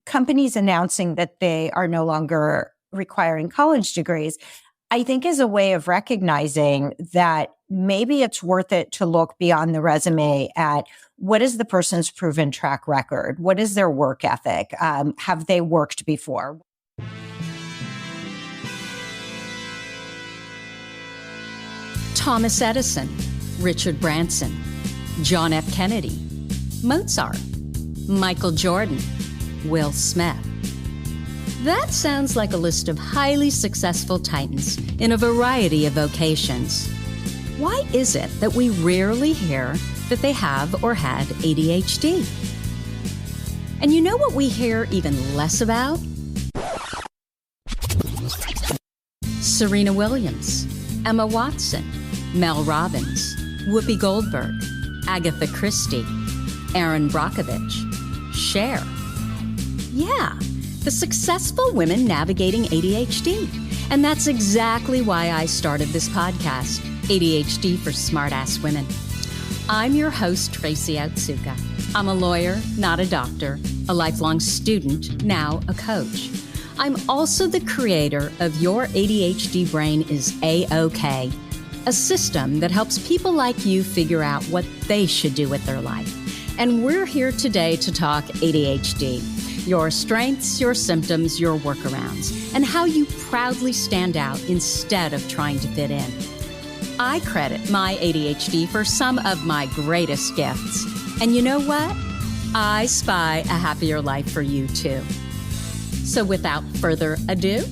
companies announcing that they are no longer requiring college degrees, I think is a way of recognizing that maybe it's worth it to look beyond the resume at what is the person's proven track record? What is their work ethic? Have they worked before? Thomas Edison, Richard Branson, John F. Kennedy, Mozart, Michael Jordan, Will Smith. That sounds like a list of highly successful titans in a variety of vocations. Why is it that we rarely hear that they have or had ADHD? And you know what we hear even less about? Serena Williams, Emma Watson, Mel Robbins, Whoopi Goldberg, Agatha Christie, Erin Brockovich, Cher. Yeah, the successful women navigating ADHD. And that's exactly why I started this podcast, ADHD for Smartass Women. I'm your host, Tracy Otsuka. I'm a lawyer, not a doctor, a lifelong student, now a coach. I'm also the creator of Your ADHD Brain is A-OK, a system that helps people like you figure out what they should do with their life. And we're here today to talk ADHD, your strengths, your symptoms, your workarounds, and how you proudly stand out instead of trying to fit in. I credit my ADHD for some of my greatest gifts. And you know what? I spy a happier life for you too. So without further ado,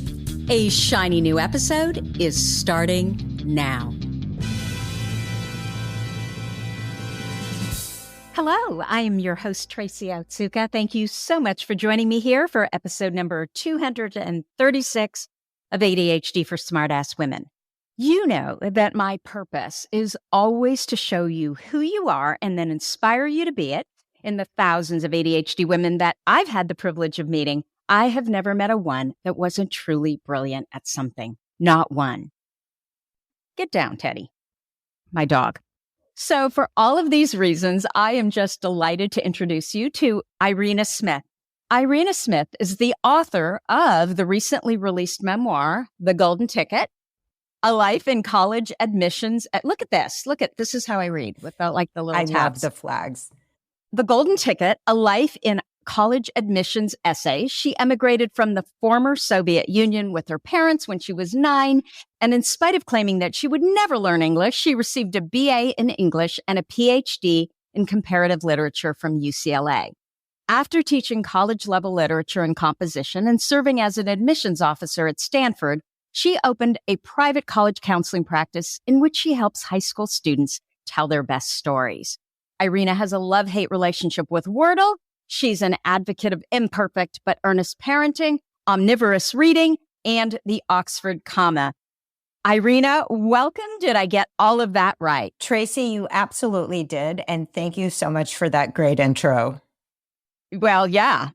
a shiny new episode is starting now. Hello, I am your host, Tracy Otsuka. Thank you so much for joining me here for episode number 236 of ADHD for Smartass Women. You know that my purpose is always to show you who you are and then inspire you to be it. In the thousands of ADHD women that I've had the privilege of meeting, I have never met a one that wasn't truly brilliant at something. Not one. Get down, Teddy, my dog. So for all of these reasons, I am just delighted to introduce you to Irena Smith. Irena Smith is the author of the recently released memoir, The Golden Ticket, A Life in College Admissions. Look at this. This is how I read without like the little tabs. I love the flags. The Golden Ticket, A Life in College Admissions Essay. She emigrated from the former Soviet Union with her parents when she was 9. And in spite of claiming that she would never learn English, she received a BA in English and a PhD in comparative literature from UCLA. After teaching college-level literature and composition and serving as an admissions officer at Stanford, she opened a private college counseling practice in which she helps high school students tell their best stories. Irena has a love-hate relationship with Wordle. She's an advocate of imperfect but earnest parenting, omnivorous reading, and the Oxford comma. Irena, welcome. Did I get all of that right? Tracy, you absolutely did. And thank you so much for that great intro. Well, yeah.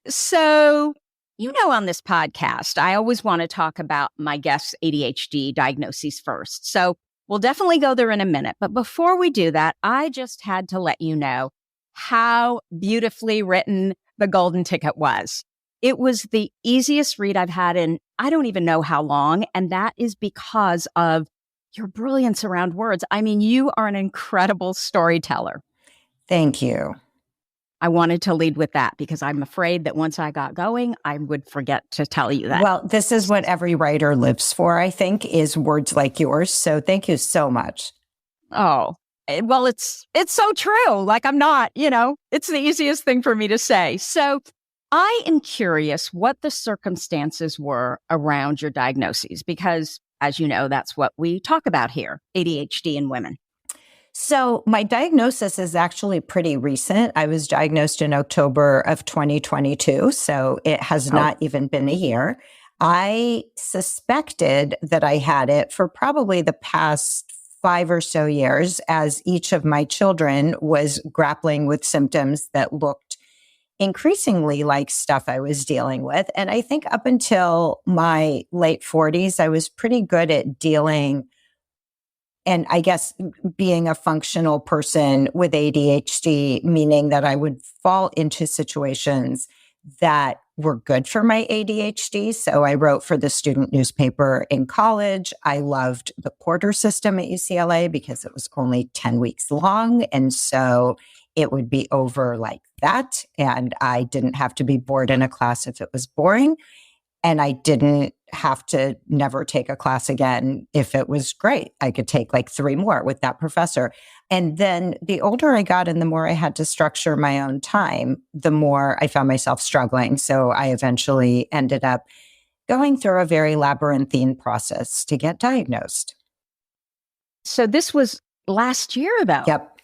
So, you know, on this podcast, I always want to talk about my guests' ADHD diagnoses first. So we'll definitely go there in a minute. But before we do that, I just had to let you know how beautifully written The Golden Ticket was. It was the easiest read I've had in I don't even know how long. And that is because of your brilliance around words. I mean, you are an incredible storyteller. Thank you. I wanted to lead with that because I'm afraid that once I got going, I would forget to tell you that. Well, this is what every writer lives for, I think, is words like yours. So thank you so much. Oh, well, it's so true. Like I'm not, it's the easiest thing for me to say. So I am curious what the circumstances were around your diagnoses, because as you know, that's what we talk about here, ADHD in women. So my diagnosis is actually pretty recent. I was diagnosed in October of 2022, so it has not even been a year. I suspected that I had it for probably the past 5 or so years as each of my children was grappling with symptoms that looked increasingly like stuff I was dealing with. And I think up until my late 40s, I was pretty good at dealing and I guess being a functional person with ADHD, meaning that I would fall into situations that were good for my ADHD. So I wrote for the student newspaper in college. I loved the quarter system at UCLA because it was only 10 weeks long. And so it would be over like that. And I didn't have to be bored in a class if it was boring. And I didn't have to never take a class again if it was great. I could take like 3 more with that professor. And then the older I got and the more I had to structure my own time, the more I found myself struggling. So I eventually ended up going through a very labyrinthine process to get diagnosed. So this was last year, though. Yep.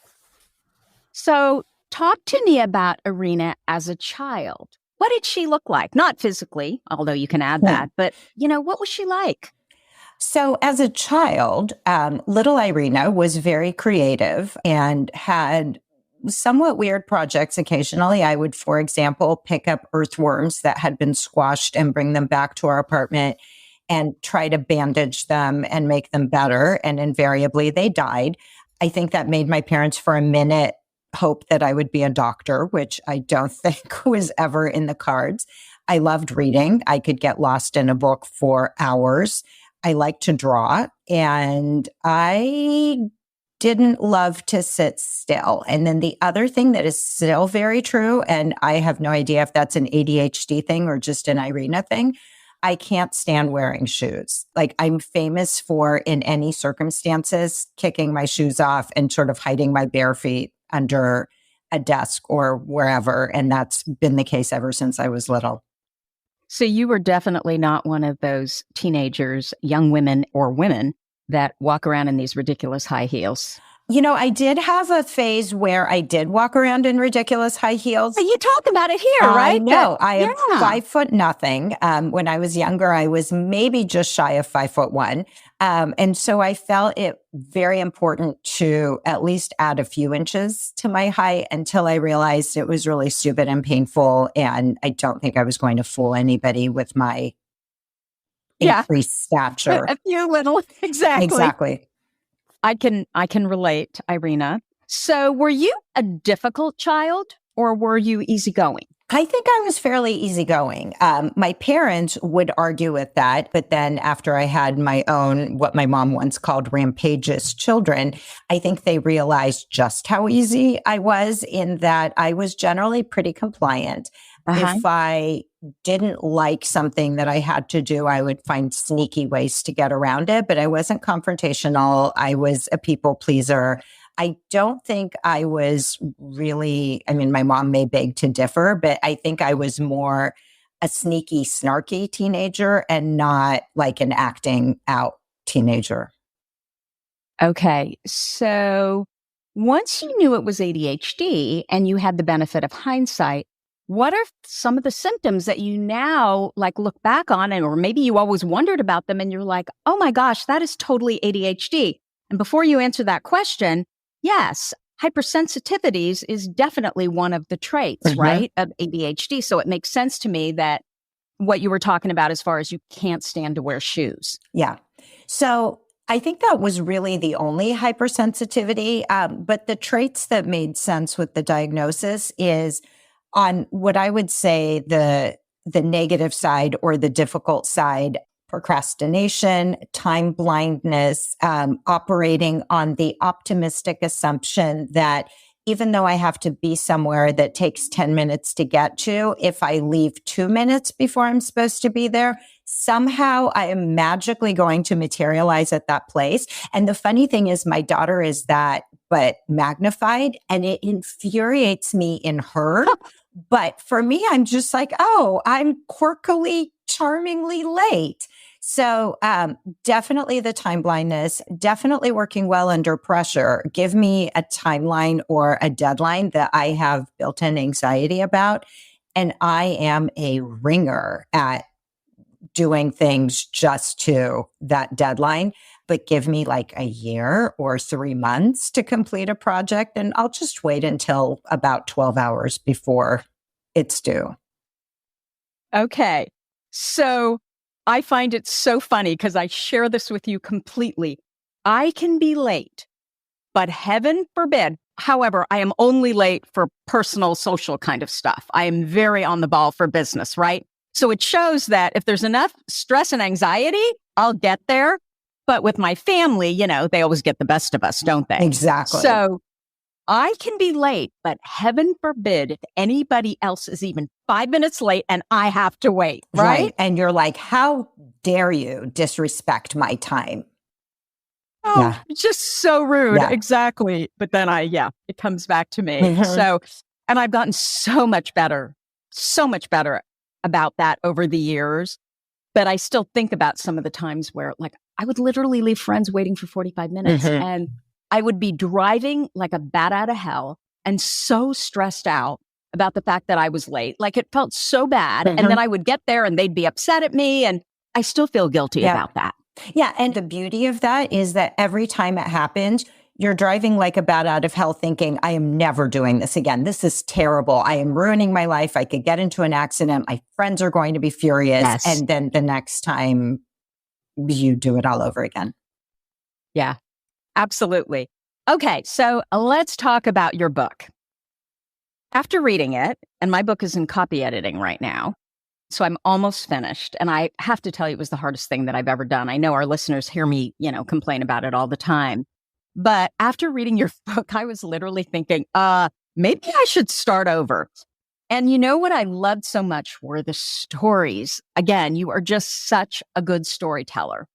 So talk to me about Irena as a child. What did she look like? Not physically, although you can add that, but, what was she like? So as a child, little Irena was very creative and had somewhat weird projects. Occasionally, I would, for example, pick up earthworms that had been squashed and bring them back to our apartment and try to bandage them and make them better. And invariably, they died. I think that made my parents for a minute hope that I would be a doctor, which I don't think was ever in the cards. I loved reading. I could get lost in a book for hours. I liked to draw, and I didn't love to sit still. And then the other thing that is still very true, and I have no idea if that's an ADHD thing or just an Irena thing, I can't stand wearing shoes. Like, I'm famous for, in any circumstances, kicking my shoes off and sort of hiding my bare feet under a desk or wherever. And that's been the case ever since I was little. So you were definitely not one of those teenagers, young women or women that walk around in these ridiculous high heels. I did have a phase where I did walk around in ridiculous high heels. You talk about it here, right? No, I am 5'0". When I was younger, I was maybe just shy of 5'1". And so I felt it very important to at least add a few inches to my height until I realized it was really stupid and painful. And I don't think I was going to fool anybody with my increased stature. A few little, exactly. Exactly. I can relate, Irena. So were you a difficult child or were you easygoing? I think I was fairly easygoing. My parents would argue with that, but then after I had my own, what my mom once called rampageous children, I think they realized just how easy I was, in that I was generally pretty compliant. If I didn't like something that I had to do, I would find sneaky ways to get around it, but I wasn't confrontational. I was a people pleaser. I don't think I was really, my mom may beg to differ, but I think I was more a sneaky, snarky teenager and not like an acting out teenager. Okay. So once you knew it was ADHD and you had the benefit of hindsight, what are some of the symptoms that you now look back on, or maybe you always wondered about them and you're like, oh my gosh, that is totally ADHD? And before you answer that question, yes, hypersensitivities is definitely one of the traits, right, of ADHD. So it makes sense to me that what you were talking about as far as you can't stand to wear shoes. Yeah. So I think that was really the only hypersensitivity. But the traits that made sense with the diagnosis is on what I would say the negative side or the difficult side: procrastination, time blindness, operating on the optimistic assumption that even though I have to be somewhere that takes 10 minutes to get to, if I leave 2 minutes before I'm supposed to be there, somehow I am magically going to materialize at that place. And the funny thing is, my daughter is that, but magnified, and it infuriates me in her. But for me, I'm just like, oh, I'm quirkily, charmingly late. So definitely the time blindness, definitely working well under pressure. Give me a timeline or a deadline that I have built-in anxiety about, and I am a ringer at doing things just to that deadline. But give me a year or 3 months to complete a project, and I'll just wait until about 12 hours before it's due. Okay. So I find it so funny because I share this with you completely. I can be late, but heaven forbid, However, I am only late for personal, social kind of stuff. I am very on the ball for business, right? So it shows that if there's enough stress and anxiety, I'll get there. But with my family, they always get the best of us, don't they? Exactly. So I can be late, but heaven forbid if anybody else is even 5 minutes late and I have to wait, right? And you're like, how dare you disrespect my time? Oh, just so rude. Yeah. Exactly. But then it comes back to me. So, and I've gotten so much better about that over the years. But I still think about some of the times where I would literally leave friends waiting for 45 minutes and I would be driving like a bat out of hell and so stressed out about the fact that I was late. Like it felt so bad. And then I would get there and they'd be upset at me. And I still feel guilty about that. Yeah. And the beauty of that is that every time it happens, you're driving like a bat out of hell thinking, I am never doing this again. This is terrible. I am ruining my life. I could get into an accident. My friends are going to be furious. Yes. And then the next time you do it all over again. Yeah, absolutely. Okay. So let's talk about your book. After reading it, and my book is in copy editing right now, so I'm almost finished. And I have to tell you, it was the hardest thing that I've ever done. I know our listeners hear me, complain about it all the time. But after reading your book, I was literally thinking, maybe I should start over. And you know what I loved so much were the stories. Again, you are just such a good storyteller.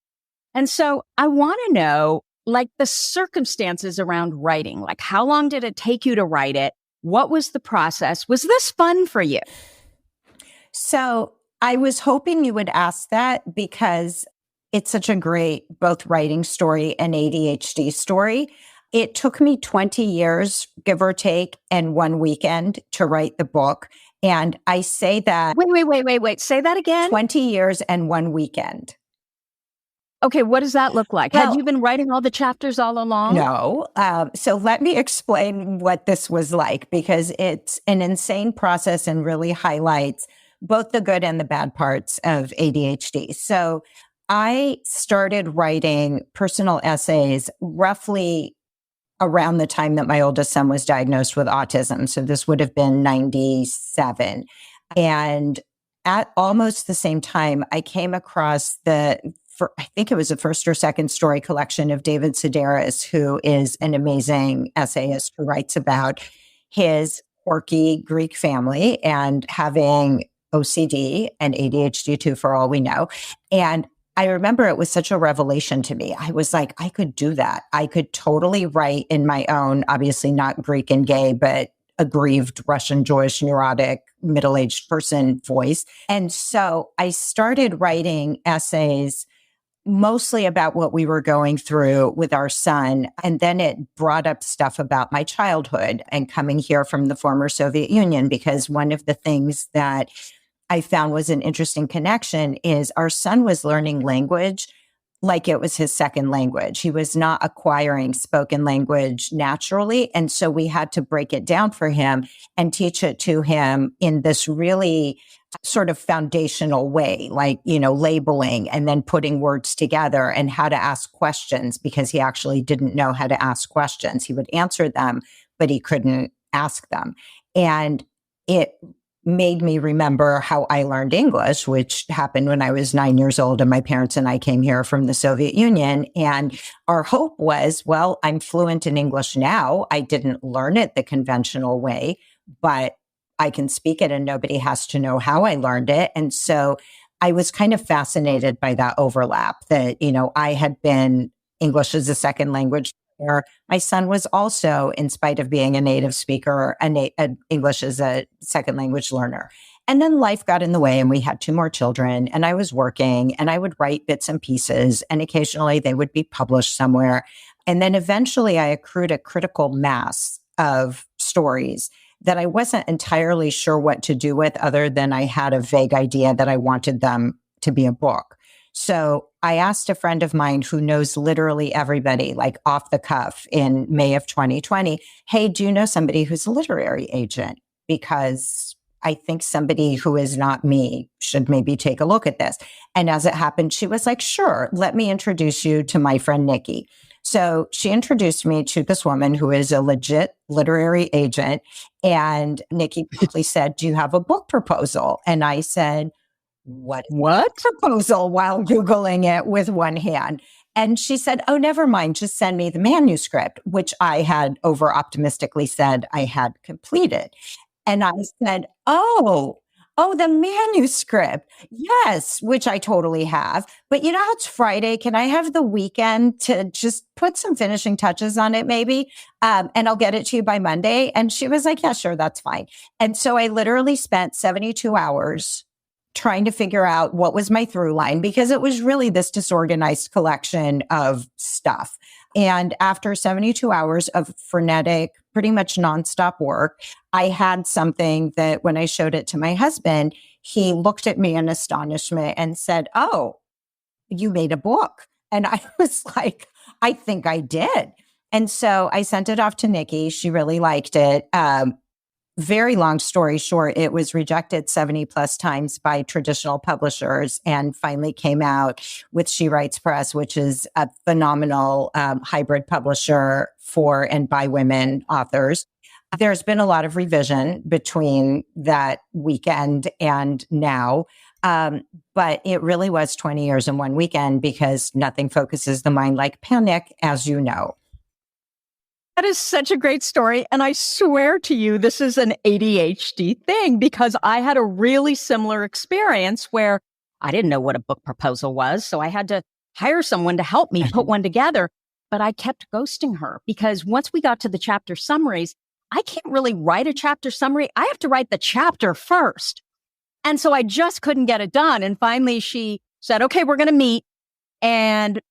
And so I want to know, the circumstances around writing. How long did it take you to write it? What was the process? Was this fun for you? So I was hoping you would ask that because it's such a great both writing story and ADHD story. It took me 20 years, give or take, and one weekend to write the book. And I say that... Wait. Say that again. 20 years and one weekend. Okay, what does that look like? Had you been writing all the chapters all along? No. So let me explain what this was like, because it's an insane process and really highlights both the good and the bad parts of ADHD. So I started writing personal essays roughly around the time that my oldest son was diagnosed with autism. So this would have been 97. And at almost the same time, I came across I think it was the first or second story collection of David Sedaris, who is an amazing essayist who writes about his quirky Greek family and having OCD and ADHD too, for all we know. And I remember it was such a revelation to me. I was like, I could do that. I could totally write in my own, obviously not Greek and gay, but aggrieved Russian, Jewish, neurotic, middle-aged person voice. And so I started writing essays mostly about what we were going through with our son. And then it brought up stuff about my childhood and coming here from the former Soviet Union, because one of the things that I found was an interesting connection is our son was learning language like it was his second language. He was not acquiring spoken language naturally. And so we had to break it down for him and teach it to him in this really sort of foundational way, labeling and then putting words together and how to ask questions, because he actually didn't know how to ask questions. He would answer them, but he couldn't ask them. And it made me remember how I learned English, which happened when I was 9 years old and my parents and I came here from the Soviet Union. And our hope was, well, I'm fluent in English now. I didn't learn it the conventional way, but I can speak it and nobody has to know how I learned it. And so I was kind of fascinated by that overlap that, I had been English as a second language. My son was also, in spite of being a native speaker, English as a second language learner. And then life got in the way and we had two more children and I was working and I would write bits and pieces and occasionally they would be published somewhere. And then eventually I accrued a critical mass of stories that I wasn't entirely sure what to do with, other than I had a vague idea that I wanted them to be a book. So I asked a friend of mine who knows literally everybody, off the cuff in May of 2020, hey, do you know somebody who's a literary agent? Because I think somebody who is not me should maybe take a look at this. And as it happened, she was like, sure, let me introduce you to my friend, Nikki. So she introduced me to this woman who is a legit literary agent. And Nikki promptly said, "Do you have a book proposal?" And I said, "What proposal?" while Googling it with one hand. And she said, "Oh, never mind. Just send me the manuscript," which I had over optimistically said I had completed. And I said, "Oh, the manuscript. Yes," which I totally have. But you know how it's Friday? Can I have the weekend to just put some finishing touches on it, maybe? And I'll get it to you by Monday. And she was like, "Yeah, sure, that's fine." And so I literally spent 72 hours trying to figure out what was my through line, because it was really this disorganized collection of stuff. And after 72 hours of frenetic, pretty much nonstop work, I had something that when I showed it to my husband, he looked at me in astonishment and said, "Oh, you made a book." And I was like, "I think I did." And so I sent it off to Nikki. She really liked it. Very long story short, it was rejected 70 plus times by traditional publishers and finally came out with She Writes Press, which is a phenomenal hybrid publisher for and by women authors. There's been a lot of revision between that weekend and now. But it really was 20 years in one weekend, because nothing focuses the mind like panic, as you know. That is such a great story. And I swear to you, this is an ADHD thing, because I had a really similar experience where I didn't know what a book proposal was. So I had to hire someone to help me put one together. But I kept ghosting her, because once we got to the chapter summaries, I can't really write a chapter summary. I have to write the chapter first. And so I just couldn't get it done. And finally she said, "Okay, we're going to meet." And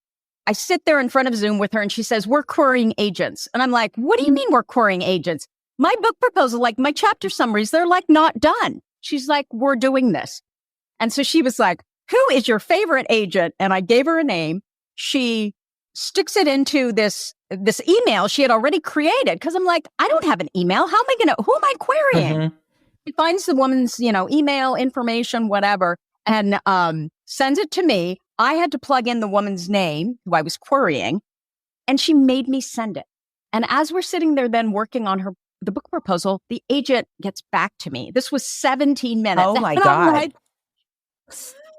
I sit there in front of Zoom with her and she says, "We're querying agents." And I'm like, "What do you mean we're querying agents? My book proposal, like my chapter summaries, they're like not done." She's like, "We're doing this." And so she was like, "Who is your favorite agent?" And I gave her a name. She sticks it into this email she had already created. Cause I'm like, I don't have an email. How am I going to, who am I querying? Mm-hmm. She finds the woman's, email information, whatever, and sends it to me. I had to plug in the woman's name who I was querying, and she made me send it. And as we're sitting there then working on the book proposal, the agent gets back to me. This was 17 minutes. Oh my and God. I'm like,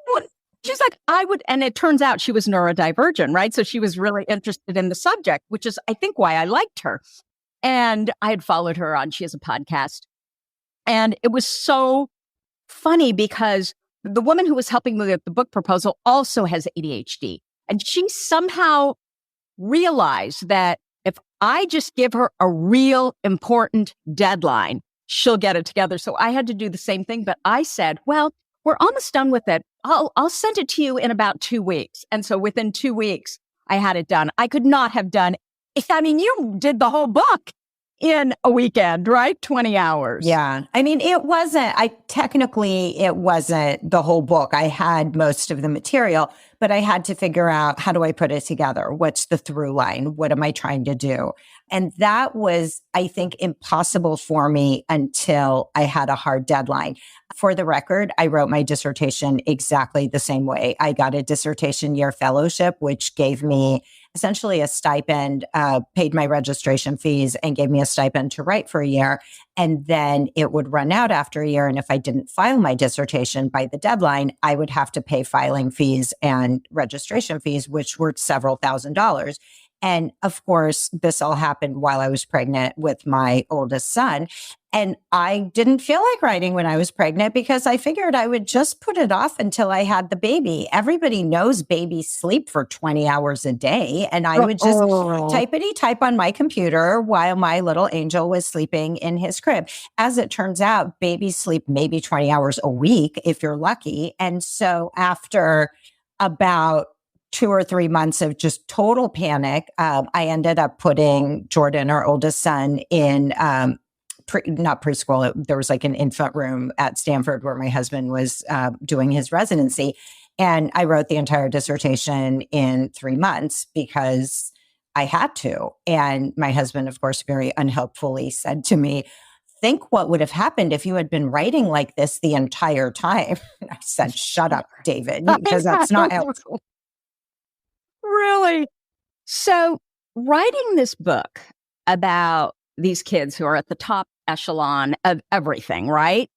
what? She's like, and it turns out she was neurodivergent, right? So she was really interested in the subject, which is, I think, why I liked her. And I had followed her on, she has a podcast. And it was so funny because the woman who was helping me with the book proposal also has ADHD. And she somehow realized that if I just give her a real important deadline, she'll get it together. So I had to do the same thing. But I said, "Well, we're almost done with it. I'll send it to you in about 2 weeks." And so within 2 weeks, I had it done. I could not have done, you did the whole book in a weekend, right? 20 hours. Yeah. I mean, it wasn't the whole book. I had most of the material, but I had to figure out, how do I put it together? What's the through line? What am I trying to do? And that was, I think, impossible for me until I had a hard deadline. For the record, I wrote my dissertation exactly the same way. I got a dissertation year fellowship, which gave me essentially a stipend, paid my registration fees and gave me a stipend to write for a year. And then it would run out after a year. And if I didn't file my dissertation by the deadline, I would have to pay filing fees and registration fees, which were several $1,000s. And of course, this all happened while I was pregnant with my oldest son. And I didn't feel like writing when I was pregnant, because I figured I would just put it off until I had the baby. Everybody knows babies sleep for 20 hours a day. And I would just type on my computer while my little angel was sleeping in his crib. As it turns out, babies sleep maybe 20 hours a week if you're lucky. And so after about 2 or 3 months of just total panic, I ended up putting Jordan, our oldest son, in not preschool. There was like an infant room at Stanford where my husband was doing his residency. And I wrote the entire dissertation in 3 months because I had to. And my husband, of course, very unhelpfully said to me, "Think what would have happened if you had been writing like this the entire time." I said, "Shut up, David," because that's not how. Really? So writing this book about these kids who are at the top echelon of everything, right?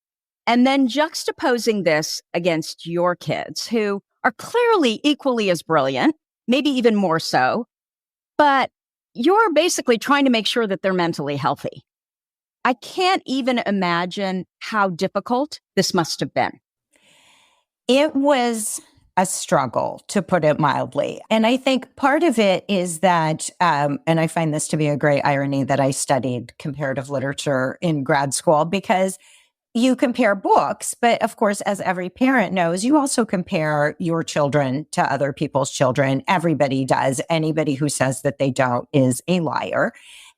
And then juxtaposing this against your kids who are clearly equally as brilliant, maybe even more so, but you're basically trying to make sure that they're mentally healthy. I can't even imagine how difficult this must have been. It was a struggle, to put it mildly. And I think part of it is that, and I find this to be a great irony that I studied comparative literature in grad school, because you compare books, but of course, as every parent knows, you also compare your children to other people's children. Everybody does. Anybody who says that they don't is a liar.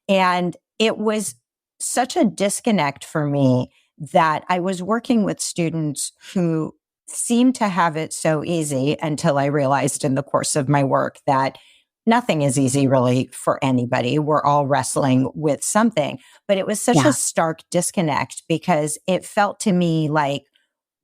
And it was such a disconnect for me that I was working with students who seemed to have it so easy, until I realized in the course of my work that nothing is easy really for anybody. We're all wrestling with something. But it was such a stark disconnect, because it felt to me like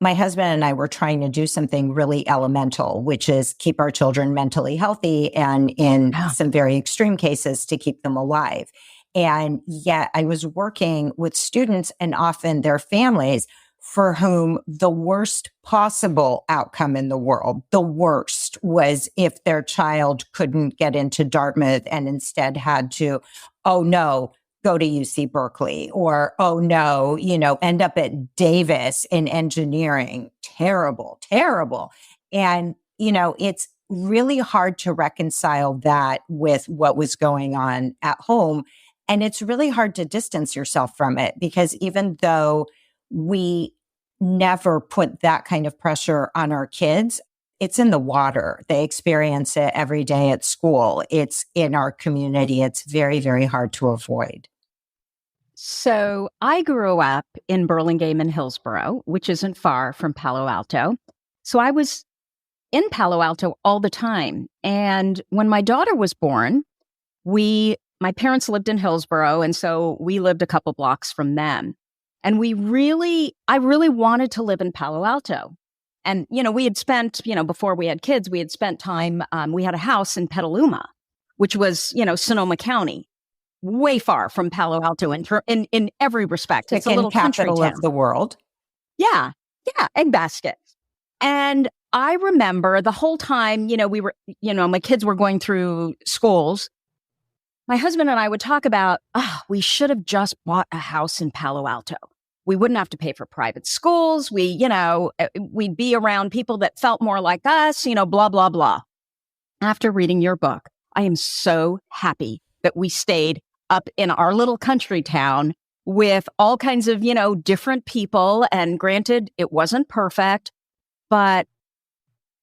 my husband and I were trying to do something really elemental, which is keep our children mentally healthy, and in some very extreme cases, to keep them alive. And yet I was working with students, and often their families, for whom the worst possible outcome in the world, the worst, was if their child couldn't get into Dartmouth and instead had to, oh no, go to UC Berkeley, or, oh no, end up at Davis in engineering. Terrible, terrible. And, it's really hard to reconcile that with what was going on at home. And it's really hard to distance yourself from it, because even though we never put that kind of pressure on our kids, it's in the water. They experience it every day at school. It's in our community. It's very, very hard to avoid. So I grew up in Burlingame and Hillsborough, which isn't far from Palo Alto. So I was in Palo Alto all the time. And when my daughter was born, my parents lived in Hillsborough, and so we lived a couple blocks from them. And I really wanted to live in Palo Alto. And, we had spent, before we had kids, we had spent time, we had a house in Petaluma, which was, Sonoma County, way far from Palo Alto in every respect. It's a little capital country town of the world. Yeah, egg baskets. And I remember the whole time, we were, my kids were going through schools. My husband and I would talk about, we should have just bought a house in Palo Alto. We wouldn't have to pay for private schools. We'd be around people that felt more like us, blah, blah, blah. After reading your book, I am so happy that we stayed up in our little country town with all kinds of, different people. And granted, it wasn't perfect, but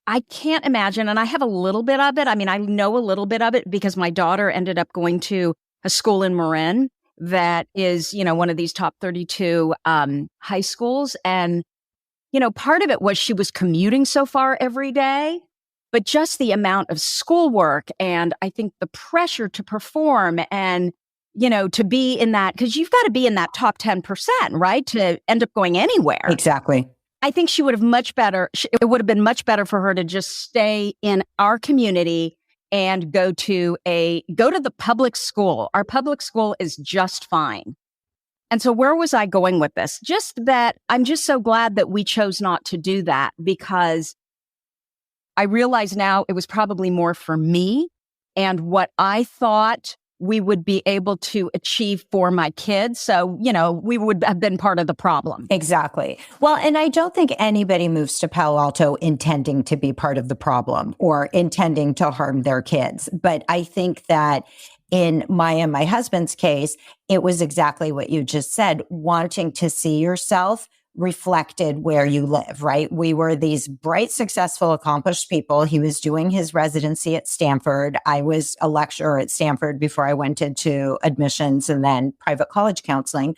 I can't imagine, and I have a little bit of it. I mean, I know a little bit of it because my daughter ended up going to a school in Marin that is, one of these top 32 high schools. And, part of it was she was commuting so far every day, but just the amount of schoolwork, and I think the pressure to perform and, to be in that, because you've got to be in that top 10%, right? To end up going anywhere. Exactly. I think it would have been much better for her to just stay in our community and go to the public school. Our public school is just fine. And so where was I going with this? Just that I'm just so glad that we chose not to do that, because I realize now it was probably more for me and what I thought we would be able to achieve for my kids. So, we would have been part of the problem. Exactly. Well, and I don't think anybody moves to Palo Alto intending to be part of the problem or intending to harm their kids. But I think that in my and my husband's case, it was exactly what you just said, wanting to see yourself reflected where you live, right? We were these bright, successful, accomplished people. He was doing his residency at Stanford. I was a lecturer at Stanford before I went into admissions and then private college counseling.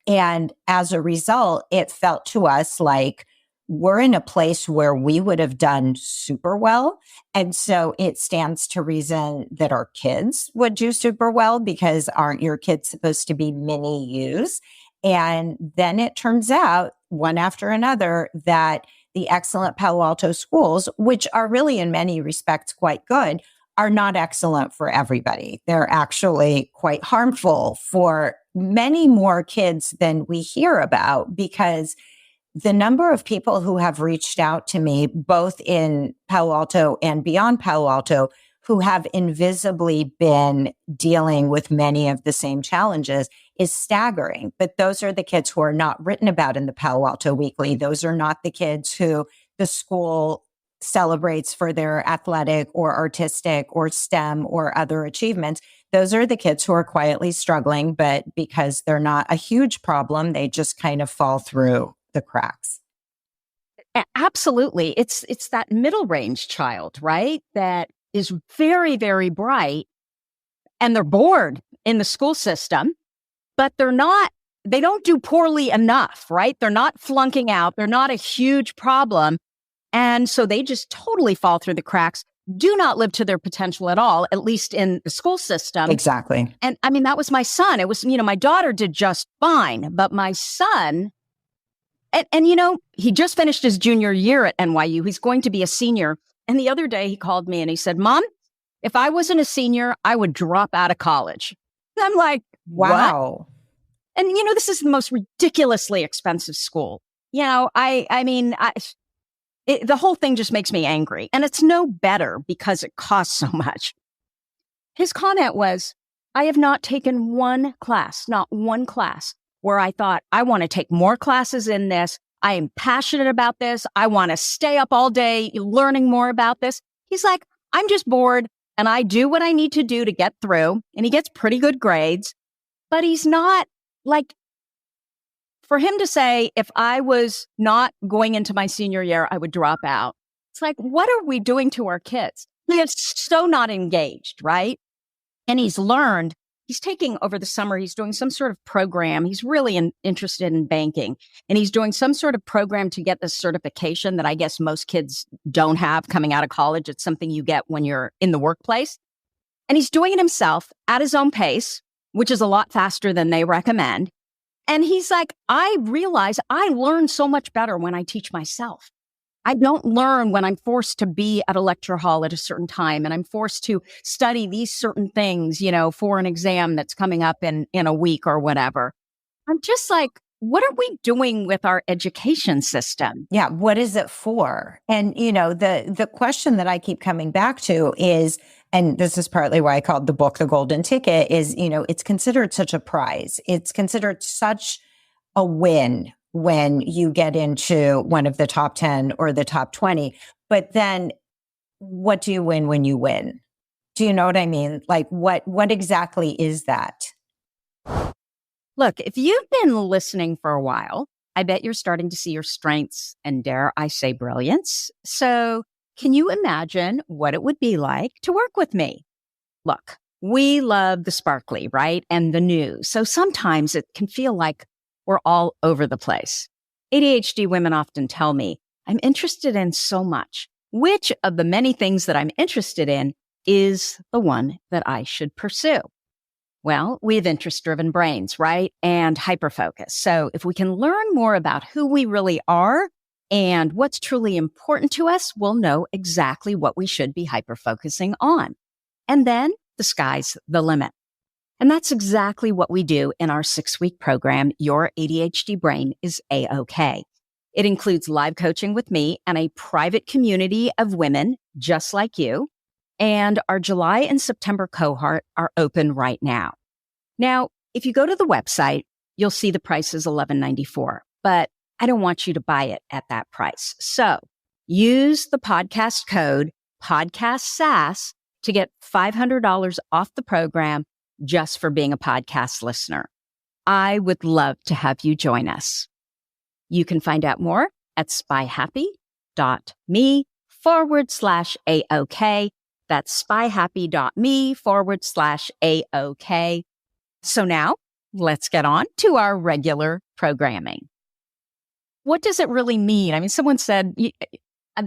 And as a result, it felt to us like we're in a place where we would have done super well. And so it stands to reason that our kids would do super well, because aren't your kids supposed to be mini yous? And then it turns out, one after another, that the excellent Palo Alto schools, which are really in many respects quite good, are not excellent for everybody. They're actually quite harmful for many more kids than we hear about, because the number of people who have reached out to me, both in Palo Alto and beyond Palo Alto, who have invisibly been dealing with many of the same challenges is staggering. But those are the kids who are not written about in the Palo Alto Weekly. Those are not the kids who the school celebrates for their athletic or artistic or STEM or other achievements. Those are the kids who are quietly struggling, but because they're not a huge problem, they just kind of fall through the cracks. Absolutely. It's that middle range child, right? That is very, very bright, and they're bored in the school system, but they don't do poorly enough, right? They're not flunking out. They're not a huge problem. And so they just totally fall through the cracks, do not live to their potential at all, at least in the school system. Exactly. And I mean, that was my son. It was, my daughter did just fine, but my son, and he just finished his junior year at NYU. He's going to be a senior. And the other day he called me and he said, "Mom, if I wasn't a senior, I would drop out of college." And I'm like, wow. What? And this is the most ridiculously expensive school. The whole thing just makes me angry. And it's no better because it costs so much. His comment was, "I have not taken one class, not one class, where I thought, I want to take more classes in this. I am passionate about this. I want to stay up all day learning more about this." He's like, "I'm just bored and I do what I need to do to get through." And he gets pretty good grades, but he's not like, for him to say, if I was not going into my senior year, I would drop out. It's like, what are we doing to our kids? He is so not engaged, right? And he's taking over the summer, he's doing some sort of program. He's really interested in banking. And he's doing some sort of program to get this certification that I guess most kids don't have coming out of college. It's something you get when you're in the workplace. And he's doing it himself at his own pace, which is a lot faster than they recommend. And he's like, "I realize I learn so much better when I teach myself. I don't learn when I'm forced to be at a lecture hall at a certain time and I'm forced to study these certain things, for an exam that's coming up in a week or whatever." I'm just like, what are we doing with our education system? Yeah. What is it for? And, the question that I keep coming back to is, and this is partly why I called the book The Golden Ticket, is, it's considered such a prize. It's considered such a win when you get into one of the top 10 or the top 20. But then what do you win when you win? Do you know what I mean? Like, what exactly is that? Look, if you've been listening for a while, I bet you're starting to see your strengths and, dare I say, brilliance. So can you imagine what it would be like to work with me? Look, we love the sparkly, right? And the new. So sometimes it can feel like we're all over the place. ADHD women often tell me, "I'm interested in so much. Which of the many things that I'm interested in is the one that I should pursue?" Well, we have interest-driven brains, right? And hyperfocus. So if we can learn more about who we really are and what's truly important to us, we'll know exactly what we should be hyperfocusing on. And then the sky's the limit. And that's exactly what we do in our 6-week program, Your ADHD Brain is A-OK. It includes live coaching with me and a private community of women just like you. And our July and September cohort are open right now. Now, if you go to the website, you'll see the price is $11.94, but I don't want you to buy it at that price. So use the podcast code PODCASTSASS to get $500 off the program just for being a podcast listener. I would love to have you join us. You can find out more at spyhappy.me/AOK. That's spyhappy.me/AOK. So now let's get on to our regular programming. What does it really mean? I mean, someone said,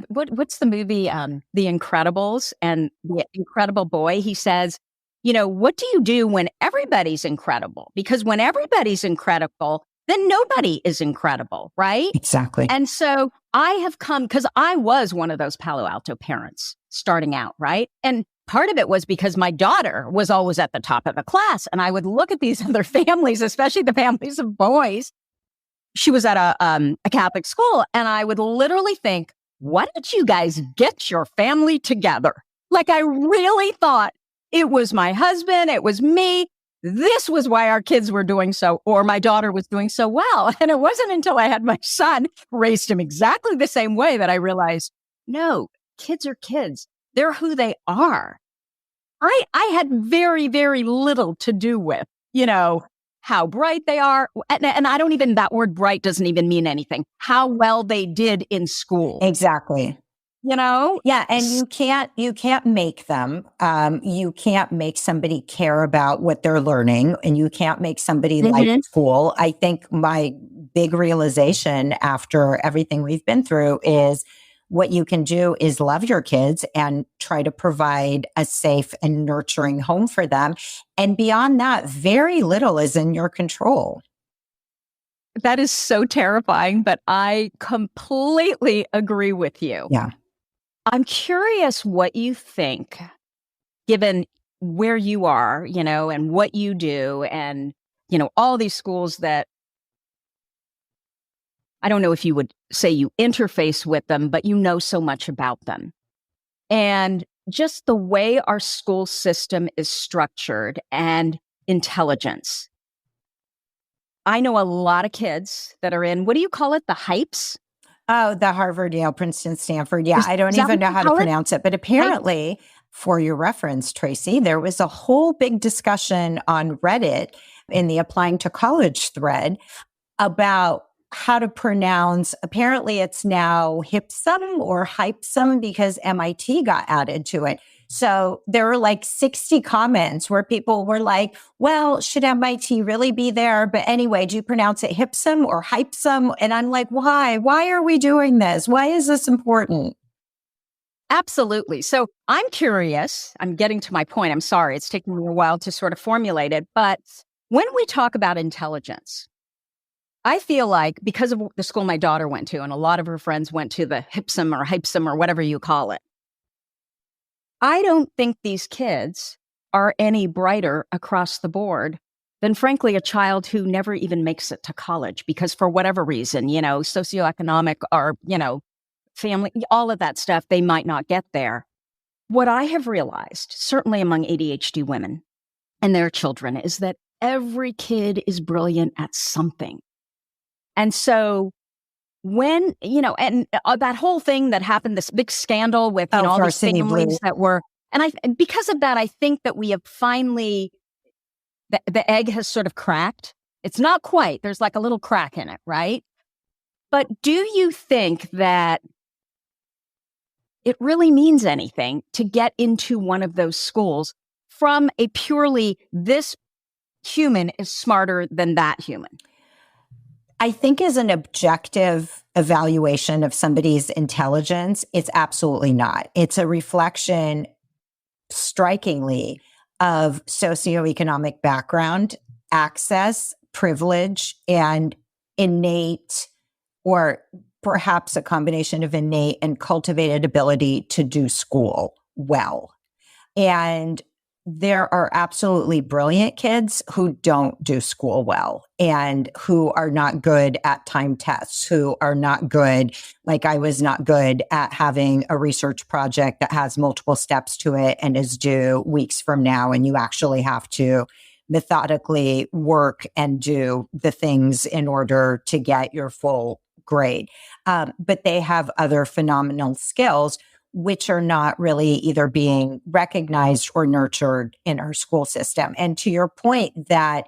what's the movie, The Incredibles, and the Incredible Boy? He says, what do you do when everybody's incredible? Because when everybody's incredible, then nobody is incredible, right? Exactly. And so I have come, because I was one of those Palo Alto parents starting out, right? And part of it was because my daughter was always at the top of the class. And I would look at these other families, especially the families of boys. She was at a Catholic school. And I would literally think, why don't you guys get your family together? Like, I really thought it was my husband. It was me. This was why our kids were doing so, or my daughter was doing so well. And it wasn't until I had my son, raised him exactly the same way, that I realized, no, kids are kids. They're who they are. I had very, very little to do with, how bright they are. And I don't even, that word bright doesn't even mean anything. How well they did in school. Exactly. Yeah. And you can't make them. You can't make somebody care about what they're learning, and you can't make somebody like school. I think my big realization after everything we've been through is what you can do is love your kids and try to provide a safe and nurturing home for them. And beyond that, very little is in your control. That is so terrifying, but I completely agree with you. Yeah. I'm curious what you think, given where you are, and what you do, and, all these schools that, I don't know if you would say you interface with them, but you know so much about them. And just the way our school system is structured and intelligence. I know a lot of kids that are in, what do you call it? The hypes? Oh, the Harvard, Yale, Princeton, Stanford. Yeah, I don't even know how to pronounce it. But apparently, for your reference, Tracy, there was a whole big discussion on Reddit in the applying to college thread about how to pronounce. Apparently, it's now Hipsum or Hypsum because MIT got added to it. So there were like 60 comments where people were like, well, should MIT really be there? But anyway, do you pronounce it Hipsum or Hypsum? And I'm like, why? Why are we doing this? Why is this important? Absolutely. So I'm curious. I'm getting to my point. I'm sorry. It's taking me a while to sort of formulate it. But when we talk about intelligence, I feel like because of the school my daughter went to, and a lot of her friends went to the Hipsum or Hypsum or whatever you call it, I don't think these kids are any brighter across the board than, frankly, a child who never even makes it to college because for whatever reason, socioeconomic or, family, all of that stuff, they might not get there. What I have realized, certainly among ADHD women and their children, is that every kid is brilliant at something. And so when, and that whole thing that happened, this big scandal with, all these families that were, and because of that, I think that we have finally, the egg has sort of cracked. It's not quite, there's like a little crack in it, right? But do you think that it really means anything to get into one of those schools from a purely, this human is smarter than that human? I think as an objective evaluation of somebody's intelligence, it's absolutely not. It's a reflection, strikingly, of socioeconomic background, access, privilege, and innate, or perhaps a combination of innate and cultivated ability to do school well. And there are absolutely brilliant kids who don't do school well and who are not good at timed tests, who are not good, like I was not good at having a research project that has multiple steps to it and is due weeks from now. And you actually have to methodically work and do the things in order to get your full grade. But they have other phenomenal skills which are not really either being recognized or nurtured in our school system. And to your point that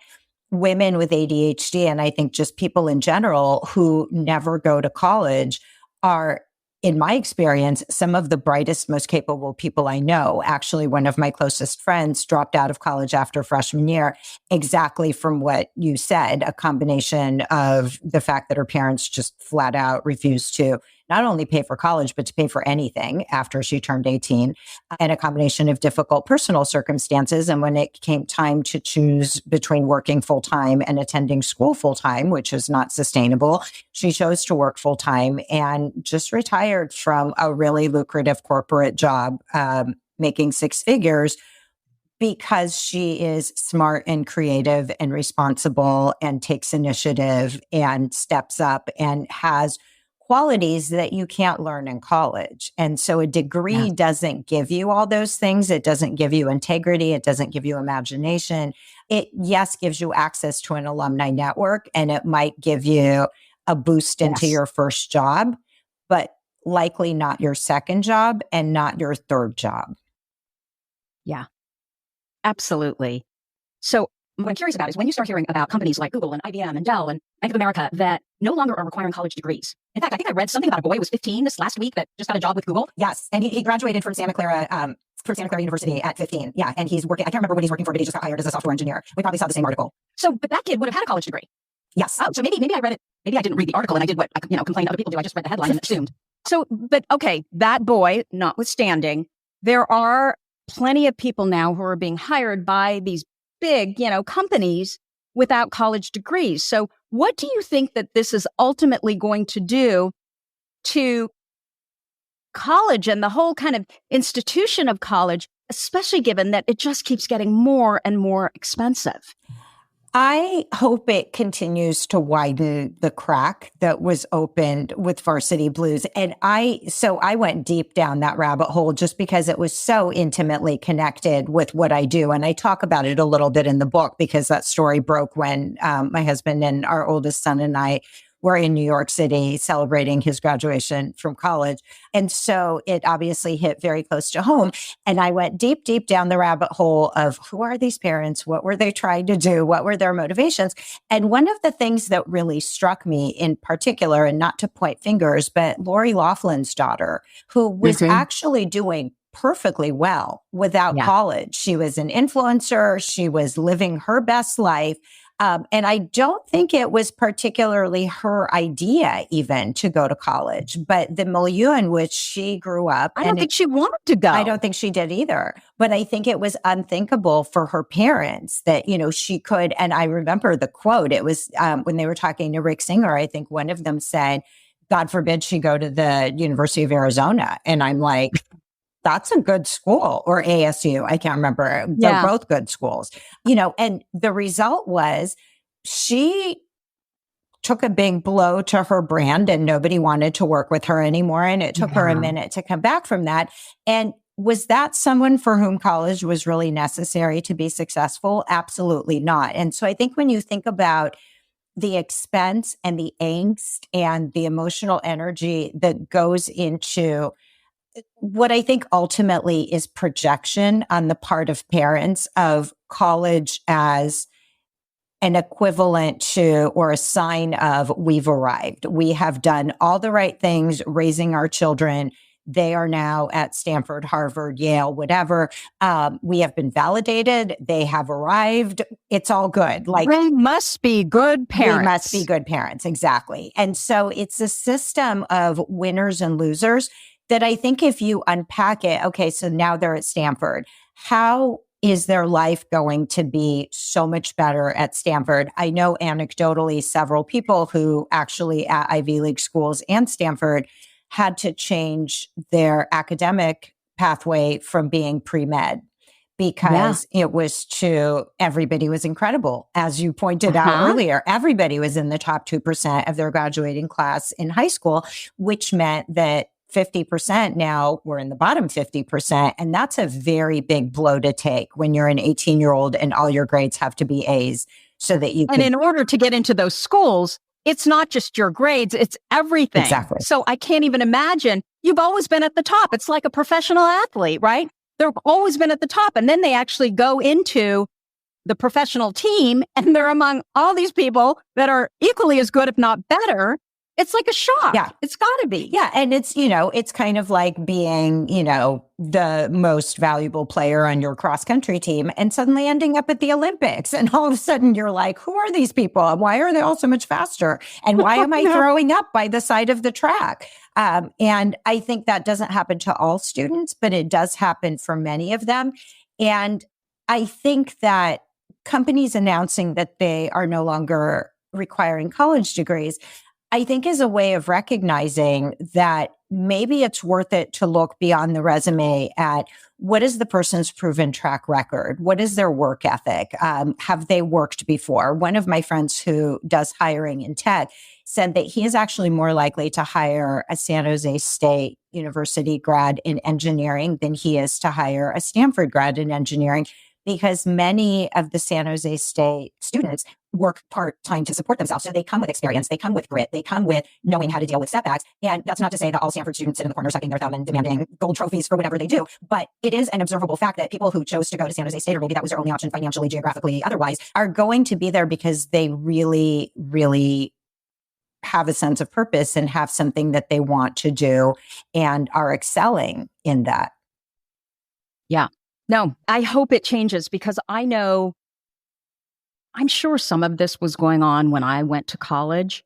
women with ADHD, and I think just people in general who never go to college, are, in my experience, some of the brightest, most capable people I know. Actually, one of my closest friends dropped out of college after freshman year, exactly from what you said, a combination of the fact that her parents just flat out refused to not only pay for college, but to pay for anything after she turned 18, and a combination of difficult personal circumstances. And when it came time to choose between working full-time and attending school full-time, which is not sustainable, she chose to work full-time and just retired from a really lucrative corporate job making six figures because she is smart and creative and responsible and takes initiative and steps up and has qualities that you can't learn in college. And so a degree doesn't give you all those things. It doesn't give you integrity. It doesn't give you imagination. It, yes, gives you access to an alumni network, and it might give you a boost into your first job, but likely not your second job and not your third job. Yeah, absolutely. So what I'm curious about is when you start hearing about companies like Google and IBM and Dell and Bank of America that no longer are requiring college degrees. In fact, I think I read something about a boy who was 15 this last week that just got a job with Google. Yes, and he graduated from Santa Clara University at 15. Yeah, and he's working, I can't remember what he's working for, but he just got hired as a software engineer. We probably saw the same article. So, but that kid would have had a college degree. Yes. Oh, so maybe I read it. Maybe I didn't read the article and I did what complain other people do. I just read the headline and assumed. So, but okay, that boy, notwithstanding, there are plenty of people now who are being hired by these big, companies without college degrees. So what do you think that this is ultimately going to do to college and the whole kind of institution of college, especially given that it just keeps getting more and more expensive? I hope it continues to widen the crack that was opened with Varsity Blues. And I went deep down that rabbit hole just because it was so intimately connected with what I do. And I talk about it a little bit in the book because that story broke when my husband and our oldest son and I were in New York City celebrating his graduation from college. And so it obviously hit very close to home. And I went deep, deep down the rabbit hole of who are these parents? What were they trying to do? What were their motivations? And one of the things that really struck me in particular, and not to point fingers, but Lori Laughlin's daughter, who was actually doing perfectly well without college. She was an influencer. She was living her best life. And I don't think it was particularly her idea even to go to college, but the milieu in which she grew up. I don't think she wanted to go. I don't think she did either. But I think it was unthinkable for her parents that, she could. And I remember the quote. It was when they were talking to Rick Singer, I think one of them said, God forbid she go to the University of Arizona. And I'm like, that's a good school, or ASU. I can't remember. They're both good schools, and the result was she took a big blow to her brand and nobody wanted to work with her anymore. And it took her a minute to come back from that. And was that someone for whom college was really necessary to be successful? Absolutely not. And so I think when you think about the expense and the angst and the emotional energy that goes into what I think ultimately is projection on the part of parents of college as an equivalent to or a sign of we've arrived. We have done all the right things raising our children. They are now at Stanford, Harvard, Yale, whatever. We have been validated. They have arrived. It's all good. Like, we must be good parents. We must be good parents. Exactly. And so it's a system of winners and losers that I think if you unpack it, okay, so now they're at Stanford. How is their life going to be so much better at Stanford? I know anecdotally several people who actually at Ivy League schools and Stanford had to change their academic pathway from being pre-med because it was everybody was incredible. As you pointed out earlier, everybody was in the top 2% of their graduating class in high school, which meant that 50% now we're in the bottom 50%. And that's a very big blow to take when you're an 18-year-old and all your grades have to be A's so that you And in order to get into those schools, it's not just your grades, it's everything. Exactly. So I can't even imagine. You've always been at the top. It's like a professional athlete, right? They've always been at the top. And then they actually go into the professional team and they're among all these people that are equally as good, if not better. It's like a shock. Yeah. It's got to be. Yeah. And it's, it's kind of like being, the most valuable player on your cross country team and suddenly ending up at the Olympics. And all of a sudden you're like, who are these people? And why are they all so much faster? And why am I throwing up by the side of the track? And I think that doesn't happen to all students, but it does happen for many of them. And I think that companies announcing that they are no longer requiring college degrees, I think is a way of recognizing that maybe it's worth it to look beyond the resume at what is the person's proven track record? What is their work ethic? Have they worked before? One of my friends who does hiring in tech said that he is actually more likely to hire a San Jose State University grad in engineering than he is to hire a Stanford grad in engineering, because many of the San Jose State students work part-time to support themselves. So they come with experience, they come with grit, they come with knowing how to deal with setbacks. And that's not to say that all Stanford students sit in the corner sucking their thumb and demanding gold trophies for whatever they do. But it is an observable fact that people who chose to go to San Jose State, or maybe that was their only option financially, geographically, otherwise, are going to be there because they really, really have a sense of purpose and have something that they want to do and are excelling in that. Yeah. No, I hope it changes, because I'm sure some of this was going on when I went to college,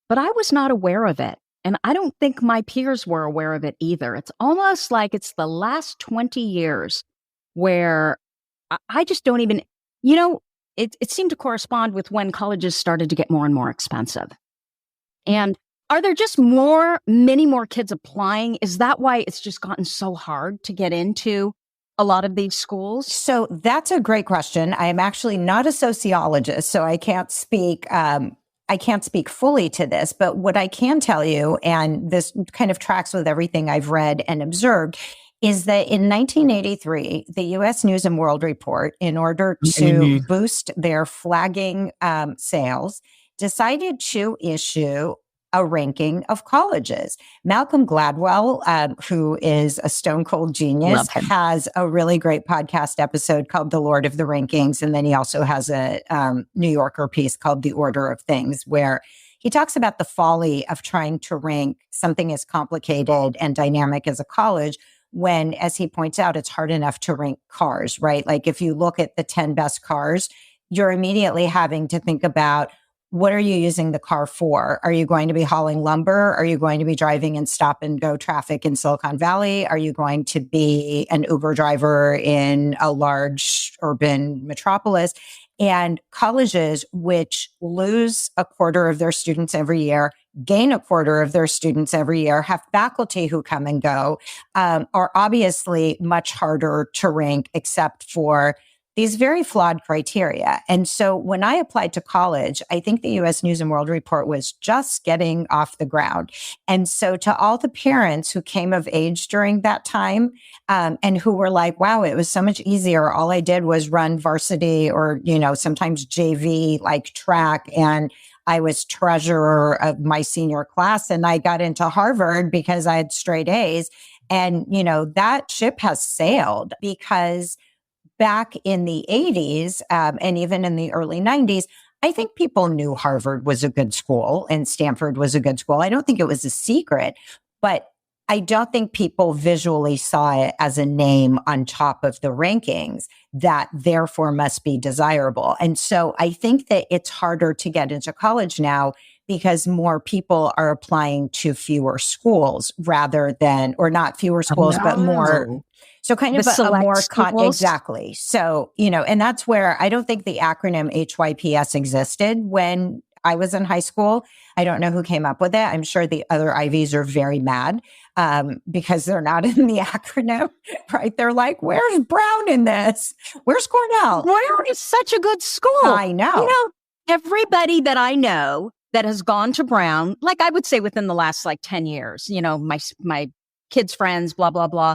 but I was not aware of it. And I don't think my peers were aware of it either. It's almost like it's the last 20 years where I just don't even, it seemed to correspond with when colleges started to get more and more expensive. And are there just many more kids applying? Is that why it's just gotten so hard to get into a lot of these schools? So that's a great question. I am actually not a sociologist, so I can't speak fully to this, but what I can tell you, and this kind of tracks with everything I've read and observed, is that in 1983, the U.S. News and World Report, in order to boost their flagging sales, decided to issue a ranking of colleges. Malcolm Gladwell, who is a stone cold genius, has a really great podcast episode called The Lord of the Rankings. And then he also has a New Yorker piece called The Order of Things, where he talks about the folly of trying to rank something as complicated and dynamic as a college when, as he points out, it's hard enough to rank cars, right? Like if you look at the 10 best cars, you're immediately having to think about, what are you using the car for? Are you going to be hauling lumber? Are you going to be driving in stop and go traffic in Silicon Valley? Are you going to be an Uber driver in a large urban metropolis? And colleges which lose a quarter of their students every year, gain a quarter of their students every year, have faculty who come and go, are obviously much harder to rank, except for these very flawed criteria. And so when I applied to college, I think the U.S. News and World Report was just getting off the ground. And so to all the parents who came of age during that time, and who were like, wow, it was so much easier. All I did was run varsity or, sometimes JV like track. And I was treasurer of my senior class, and I got into Harvard because I had straight A's. And, that ship has sailed, because back in the 80s, and even in the early 90s, I think people knew Harvard was a good school and Stanford was a good school. I don't think it was a secret, but I don't think people visually saw it as a name on top of the rankings that therefore must be desirable. And so I think that it's harder to get into college now because more people are applying to fewer schools rather than, or not fewer schools, but more. So kind of a more exactly. So, and that's where I don't think the acronym HYPS existed when I was in high school. I don't know who came up with it. I'm sure the other Ivies are very mad because they're not in the acronym, right? They're like, where's Brown in this? Where's Cornell? Brown is such a good school. I know. Everybody that I know that has gone to Brown, like I would say within the last 10 years, my kids' friends, blah, blah, blah.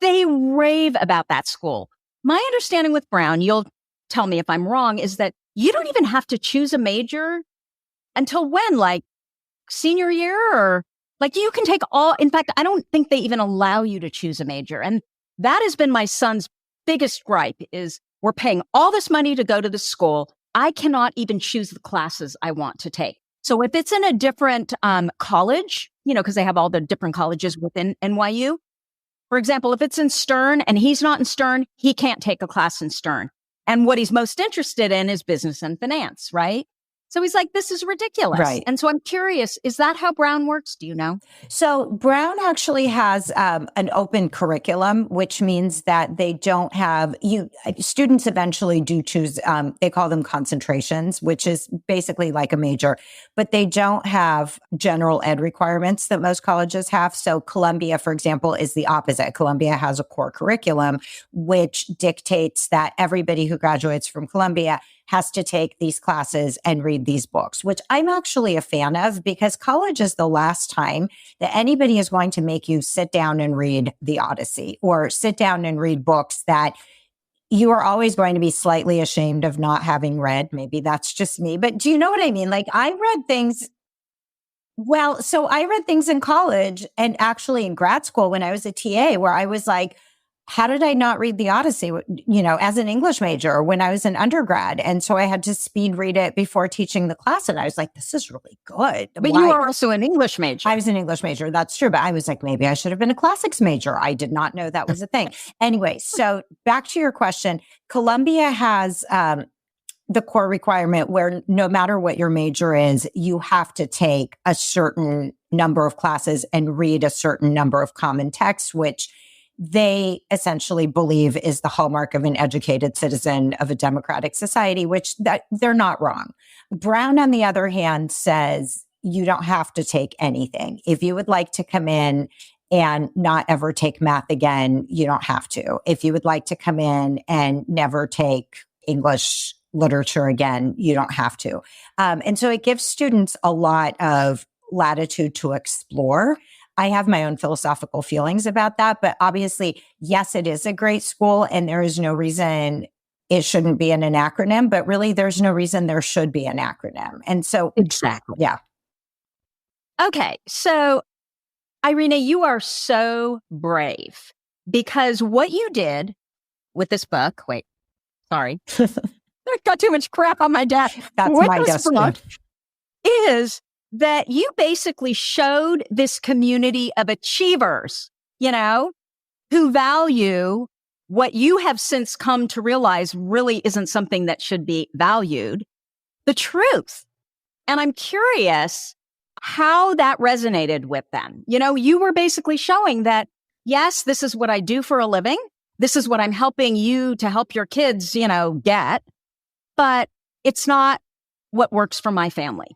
They rave about that school. My understanding with Brown, you'll tell me if I'm wrong, is that you don't even have to choose a major until when? Senior year? Or you can take in fact, I don't think they even allow you to choose a major. And that has been my son's biggest gripe is we're paying all this money to go to the school. I cannot even choose the classes I want to take. So if it's in a different college, because they have all the different colleges within NYU, for example, if it's in Stern and he's not in Stern, he can't take a class in Stern. And what he's most interested in is business and finance, right? So he's like, this is ridiculous. Right. And so I'm curious, is that how Brown works? Do you know? So Brown actually has an open curriculum, which means that they don't have students eventually do choose, they call them concentrations, which is basically like a major, but they don't have general ed requirements that most colleges have. So Columbia, for example, is the opposite. Columbia has a core curriculum, which dictates that everybody who graduates from Columbia has to take these classes and read these books, which I'm actually a fan of, because college is the last time that anybody is going to make you sit down and read the Odyssey or sit down and read books that you are always going to be slightly ashamed of not having read. Maybe that's just me, but do you know what I mean? Like, I read things. Well, so I read things in college and actually in grad school when I was a TA, where I was like, how did I not read the Odyssey, as an English major when I was an undergrad? And so I had to speed read it before teaching the class. And I was like, this is really good. But you are also an English major. I was an English major. That's true. But I was like, maybe I should have been a classics major. I did not know that was a thing. Anyway, so back to your question, Columbia has the core requirement where no matter what your major is, you have to take a certain number of classes and read a certain number of common texts, which they essentially believe is the hallmark of an educated citizen of a democratic society, which that they're not wrong. Brown, on the other hand, says you don't have to take anything. If you would like to come in and not ever take math again, you don't have to. If you would like to come in and never take English literature again, you don't have to. And so it gives students a lot of latitude to explore. I have my own philosophical feelings about that, but obviously, yes, it is a great school and there is no reason it shouldn't be an acronym, but really there's no reason there should be an acronym. And so, exactly. Yeah. Okay. So Irena, you are so brave, because what you did with this book, sorry, I've got too much crap on my desk. That's with my this desk book is that you basically showed this community of achievers, who value what you have since come to realize really isn't something that should be valued, the truth. And I'm curious how that resonated with them. You were basically showing that, yes, this is what I do for a living. This is what I'm helping you to help your kids, get, but it's not what works for my family.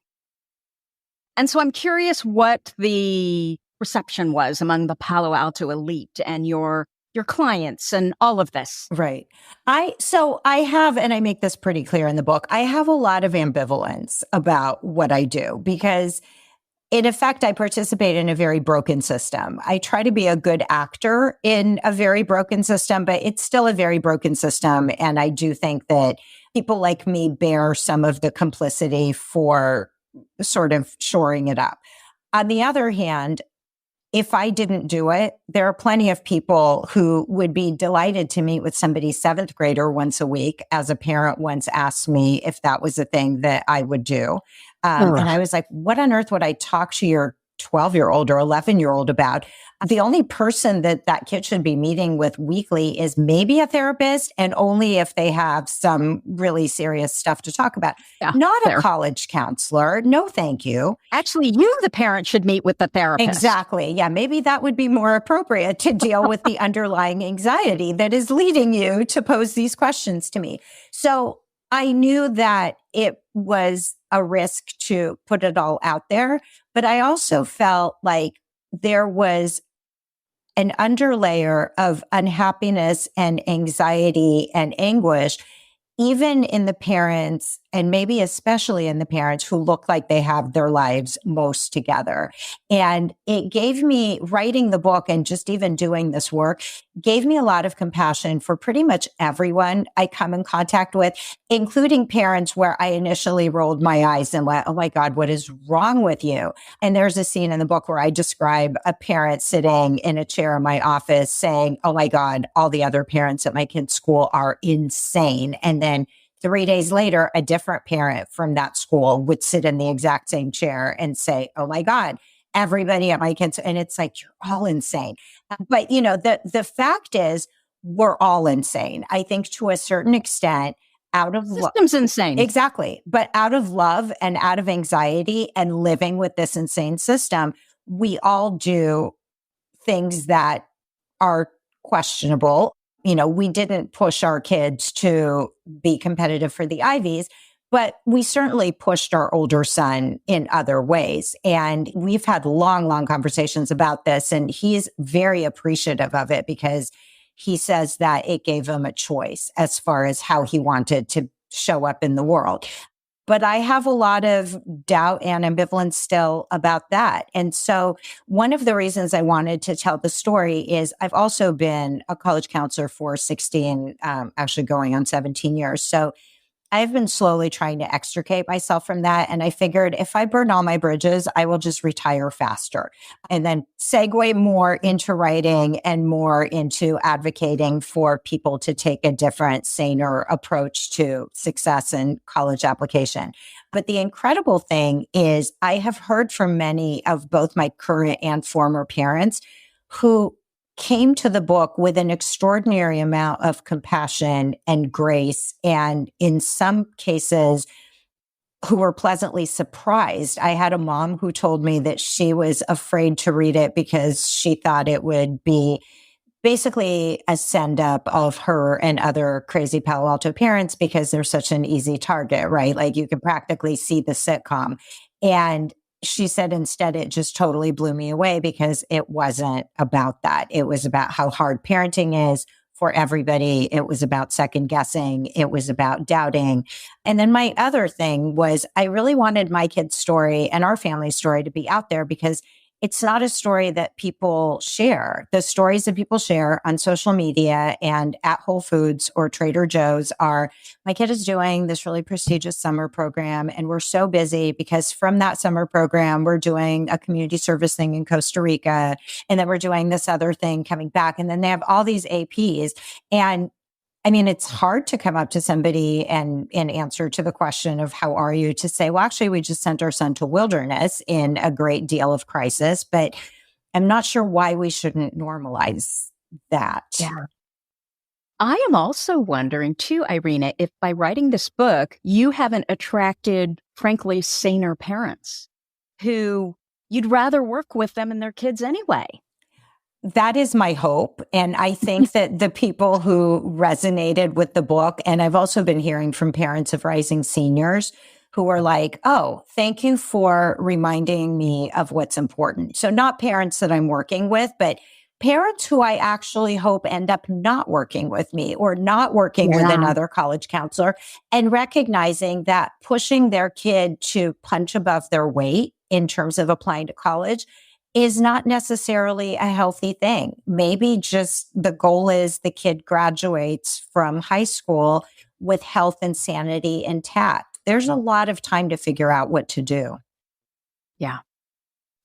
And so I'm curious what the reception was among the Palo Alto elite and your clients and all of this. Right. I have, and I make this pretty clear in the book, I have a lot of ambivalence about what I do because in effect, I participate in a very broken system. I try to be a good actor in a very broken system, but it's still a very broken system. And I do think that people like me bear some of the complicity for sort of shoring it up. On the other hand, if I didn't do it, there are plenty of people who would be delighted to meet with somebody's seventh grader once a week. As a parent once asked me if that was a thing that I would do. And I was like, what on earth would I talk to your 12-year-old or 11-year-old about? The only person that kid should be meeting with weekly is maybe a therapist, and only if they have some really serious stuff to talk about. Yeah, not a college counselor. No, thank you. Actually, you, the parent, should meet with the therapist. Exactly. Yeah, maybe that would be more appropriate to deal with the underlying anxiety that is leading you to pose these questions to me. So I knew that it was a risk to put it all out there, but I also felt like there was an underlayer of unhappiness and anxiety and anguish, even in the parents, and maybe especially in the parents who look like they have their lives most together. And it gave me, writing the book and just even doing this work, gave me a lot of compassion for pretty much everyone I come in contact with, including parents where I initially rolled my eyes and went, oh my God, what is wrong with you? And there's a scene in the book where I describe a parent sitting in a chair in my office saying, oh my God, all the other parents at my kid's school are insane. And then 3 days later, a different parent from that school would sit in the exact same chair and say, oh my God, everybody at my kids. And it's like, you're all insane. But the fact is, we're all insane. I think to a certain extent, out of love. System's insane. Exactly. But out of love and out of anxiety and living with this insane system, we all do things that are questionable. We didn't push our kids to be competitive for the Ivies, but we certainly pushed our older son in other ways. And we've had long, long conversations about this. And he's very appreciative of it because he says that it gave him a choice as far as how he wanted to show up in the world. But I have a lot of doubt and ambivalence still about that. And so one of the reasons I wanted to tell the story is I've also been a college counselor for 16, actually going on 17 years. So I've been slowly trying to extricate myself from that. And I figured if I burn all my bridges, I will just retire faster and then segue more into writing and more into advocating for people to take a different, saner approach to success in college application. But the incredible thing is I have heard from many of both my current and former parents who came to the book with an extraordinary amount of compassion and grace. And in some cases, who were pleasantly surprised. I had a mom who told me that she was afraid to read it because she thought it would be basically a send up of her and other crazy Palo Alto parents because they're such an easy target, right? Like you can practically see the sitcom. And she said instead, it just totally blew me away because it wasn't about that. It was about how hard parenting is for everybody. It was about second guessing. It was about doubting. And then my other thing was I really wanted my kid's story and our family story to be out there because it's not a story that people share. The stories that people share on social media and at Whole Foods or Trader Joe's are, my kid is doing this really prestigious summer program and we're so busy because from that summer program, we're doing a community service thing in Costa Rica. And then we're doing this other thing coming back. And then they have all these APs. And I mean, it's hard to come up to somebody and in answer to the question of how are you to say, well, actually, we just sent our son to wilderness in a great deal of crisis, but I'm not sure why we shouldn't normalize that. Yeah. I am also wondering too, Irena, if by writing this book, you haven't attracted, frankly, saner parents who you'd rather work with them and their kids anyway. That is my hope. And I think that the people who resonated with the book, and I've also been hearing from parents of rising seniors who are like, oh, thank you for reminding me of what's important. So not parents that I'm working with, but parents who I actually hope end up not working with me or not working with another college counselor and recognizing that pushing their kid to punch above their weight in terms of applying to college is not necessarily a healthy thing. Maybe just the goal is the kid graduates from high school with health and sanity intact. There's a lot of time to figure out what to do. Yeah.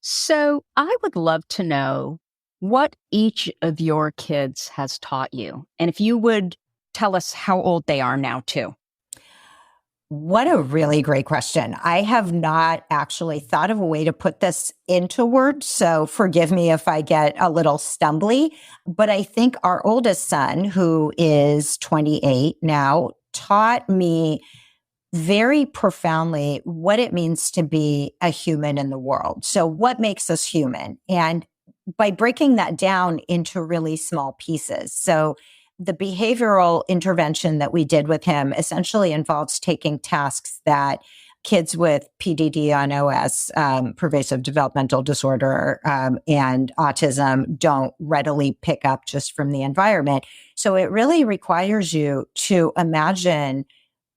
So I would love to know what each of your kids has taught you. And if you would tell us how old they are now, too. What a really great question. I have not actually thought of a way to put this into words, so forgive me if I get a little stumbly. But I think our oldest son, who is 28 now, taught me very profoundly what it means to be a human in the world. So what makes us human? And by breaking that down into really small pieces. So the behavioral intervention that we did with him essentially involves taking tasks that kids with PDD on OS, pervasive developmental disorder, and autism don't readily pick up just from the environment. So it really requires you to imagine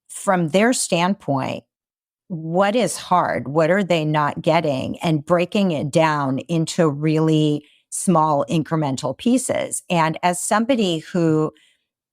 from their standpoint, what is hard? What are they not getting? And breaking it down into really small incremental pieces. And as somebody who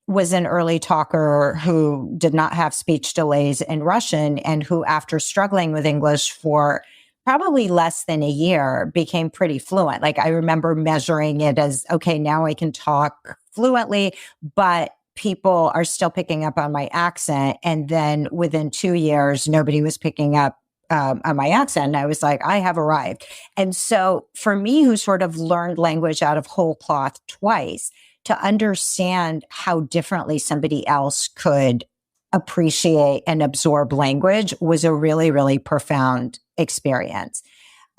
was an early talker who did not have speech delays in Russian and who, after struggling with English for probably less than a year, became pretty fluent. Like I remember measuring it as, okay, now I can talk fluently, but people are still picking up on my accent. And then within 2 years, nobody was picking up on my accent. And I was like, I have arrived. And so for me, who sort of learned language out of whole cloth twice, to understand how differently somebody else could appreciate and absorb language was a really, really profound experience.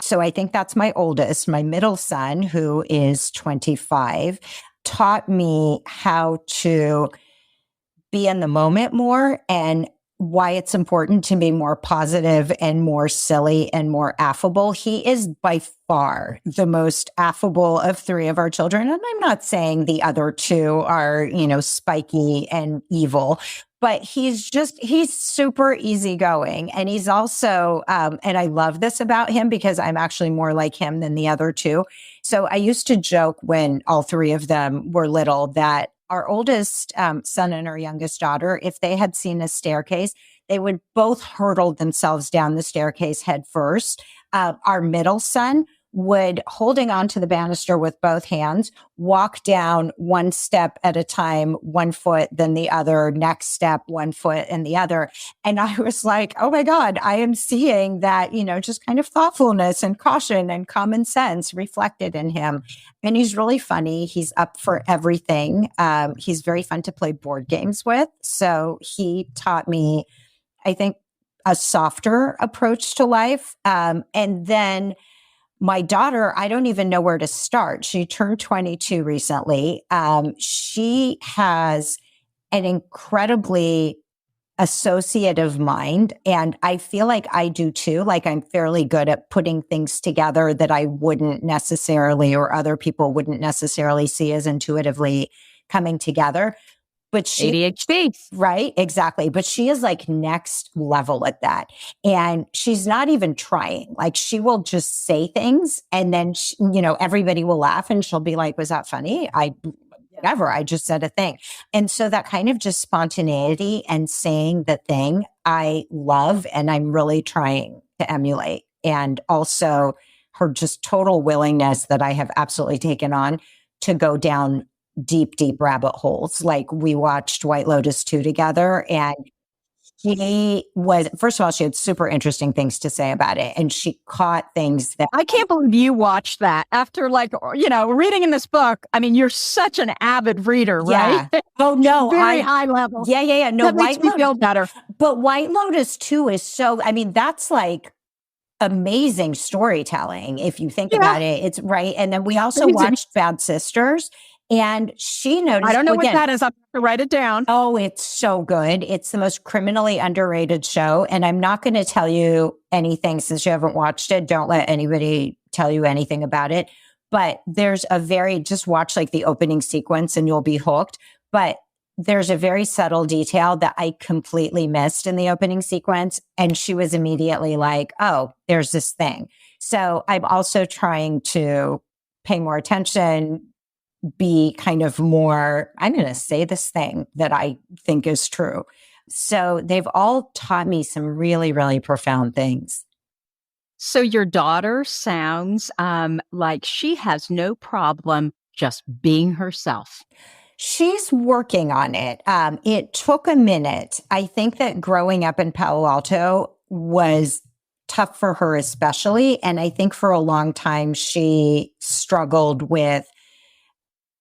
So I think that's my oldest. My middle son, who is 25, taught me how to be in the moment more and why it's important to be more positive and more silly and more affable. He is by far the most affable of three of our children. And I'm not saying the other two are, spiky and evil, but he's super easygoing. And he's also, and I love this about him because I'm actually more like him than the other two. So I used to joke when all three of them were little that our oldest son and our youngest daughter, if they had seen a staircase, they would both hurtle themselves down the staircase head first. Our middle son would, holding onto the banister with both hands, walk down one step at a time, 1 foot, then the other, next step, 1 foot and the other. And I was like, oh my God, I am seeing that, just kind of thoughtfulness and caution and common sense reflected in him. And he's really funny. He's up for everything. He's very fun to play board games with. So he taught me, I think, a softer approach to life. And then my daughter, I don't even know where to start. She turned 22 recently. She has an incredibly associative mind. And I feel like I do too. Like I'm fairly good at putting things together that I wouldn't necessarily, or other people wouldn't necessarily see as intuitively coming together. But ADHD. Right, exactly. But she is like next level at that. And she's not even trying. Like she will just say things and then, everybody will laugh and she'll be like, was that funny? Whatever. I just said a thing. And so that kind of just spontaneity and saying the thing I love and I'm really trying to emulate. And also her just total willingness that I have absolutely taken on to go down deep, deep rabbit holes. Like we watched White Lotus 2 together and first of all, she had super interesting things to say about it. And she caught things that I can't believe you watched that after reading in this book. I mean, you're such an avid reader, right? Oh no. Very high level. Yeah. No, that makes me feel better. But White Lotus 2 is that's like amazing storytelling. If you think about it, it's right. And then we also watched Bad Sisters. And she noticed. I don't know what that is. I have to write it down. Oh, it's so good. It's the most criminally underrated show. And I'm not going to tell you anything since you haven't watched it. Don't let anybody tell you anything about it. But there's just watch like the opening sequence and you'll be hooked. But there's a very subtle detail that I completely missed in the opening sequence. And she was immediately like, oh, there's this thing. So I'm also trying to pay more attention, be kind of more, I'm going to say this thing that I think is true. So they've all taught me some really, really profound things. So your daughter sounds like she has no problem just being herself. She's working on it. It took a minute. I think that growing up in Palo Alto was tough for her especially. And I think for a long time, she struggled with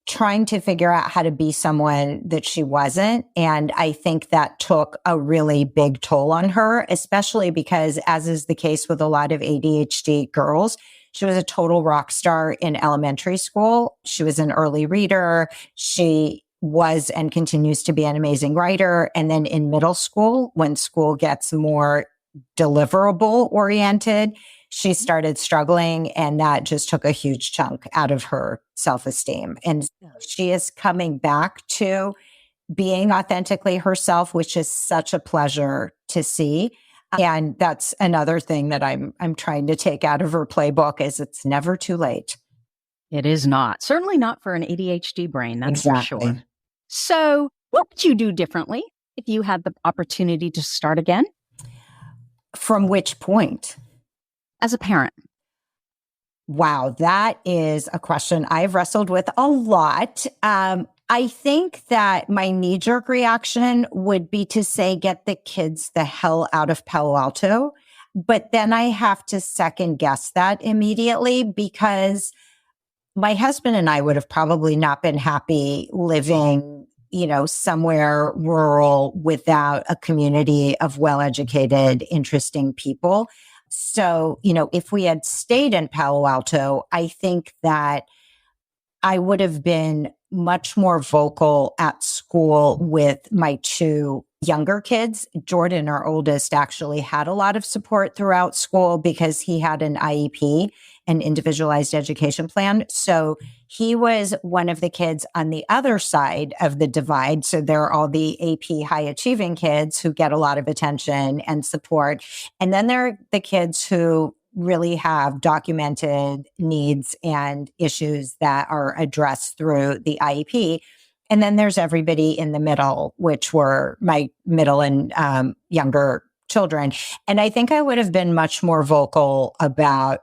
trying to figure out how to be someone that she wasn't. And I think that took a really big toll on her, especially because, as is the case with a lot of ADHD girls, she was a total rock star in elementary school. She was an early reader. She was and continues to be an amazing writer. And then in middle school, when school gets more deliverable oriented, she started struggling, and that just took a huge chunk out of her self-esteem. And she is coming back to being authentically herself, which is such a pleasure to see. And that's another thing that I'm trying to take out of her playbook is it's never too late. It is not. Certainly not for an ADHD brain, that's Exactly. for sure. So what would you do differently if you had the opportunity to start again? From which point? As a parent. Wow, that is a question I've wrestled with a lot. I think that my knee-jerk reaction would be to say, get the kids the hell out of Palo Alto. But then I have to second guess that immediately because my husband and I would have probably not been happy living somewhere rural without a community of well-educated, interesting people. So, if we had stayed in Palo Alto, I think that I would have been much more vocal at school with my two younger kids. Jordan, our oldest, actually had a lot of support throughout school because he had an IEP, an individualized education plan. So he was one of the kids on the other side of the divide. So there are all the AP high achieving kids who get a lot of attention and support. And then there are the kids who really have documented needs and issues that are addressed through the IEP. And then there's everybody in the middle, which were my middle and younger children. And I think I would have been much more vocal about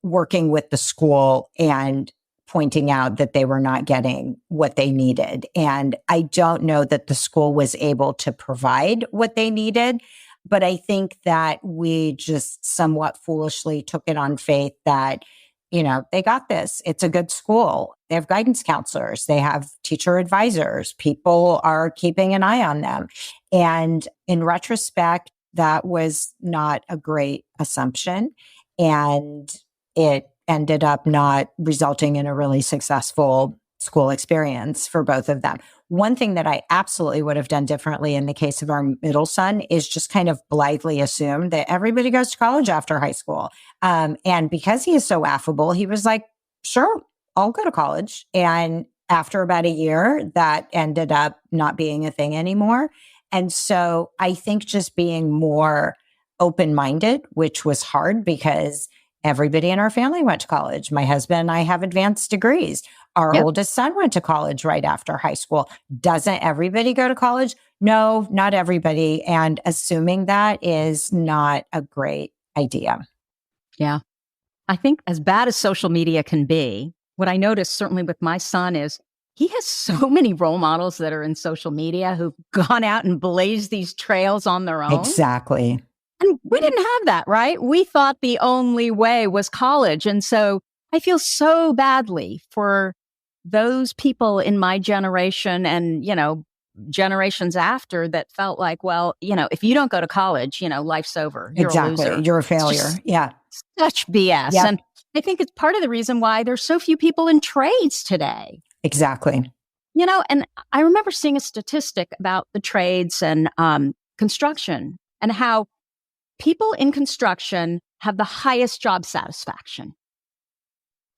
working with the school and pointing out that they were not getting what they needed. And I don't know that the school was able to provide what they needed. But I think that we just somewhat foolishly took it on faith that, they got this. It's a good school. They have guidance counselors. They have teacher advisors. People are keeping an eye on them. And in retrospect, that was not a great assumption. And it ended up not resulting in a really successful school experience for both of them. One thing that I absolutely would have done differently in the case of our middle son is just kind of blithely assume that everybody goes to college after high school. And because he is so affable, he was like, sure, I'll go to college. And after about a year, that ended up not being a thing anymore. And so I think just being more open-minded, which was hard because everybody in our family went to college. My husband and I have advanced degrees. Our oldest son went to college right after high school. Doesn't everybody go to college? No, not everybody. And assuming that is not a great idea. Yeah. I think as bad as social media can be, what I noticed certainly with my son is he has so many role models that are in social media who've gone out and blazed these trails on their own. Exactly. And we didn't have that, right? We thought the only way was college. And so I feel so badly for those people in my generation and, generations after that felt like, well, if you don't go to college, life's over. You're a loser. You're a failure. Yeah. Such BS. Yep. And I think it's part of the reason why there's so few people in trades today. Exactly. And I remember seeing a statistic about the trades and construction and how people in construction have the highest job satisfaction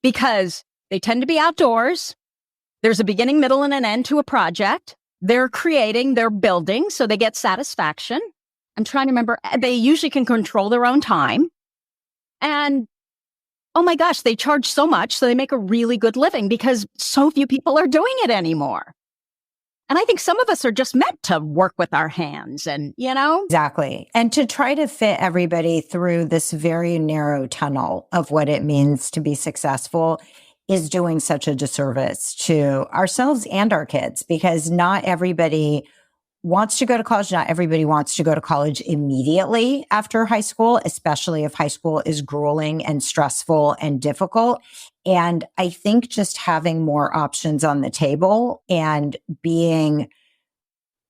because they tend to be outdoors. There's a beginning, middle, and an end to a project. They're creating, they're building, so they get satisfaction. I'm trying to remember. They usually can control their own time. And oh my gosh, they charge so much, so they make a really good living because so few people are doing it anymore. And I think some of us are just meant to work with our hands and, Exactly. And to try to fit everybody through this very narrow tunnel of what it means to be successful is doing such a disservice to ourselves and our kids because not everybody wants to go to college. Not everybody wants to go to college immediately after high school, especially if high school is grueling and stressful and difficult. And I think just having more options on the table and being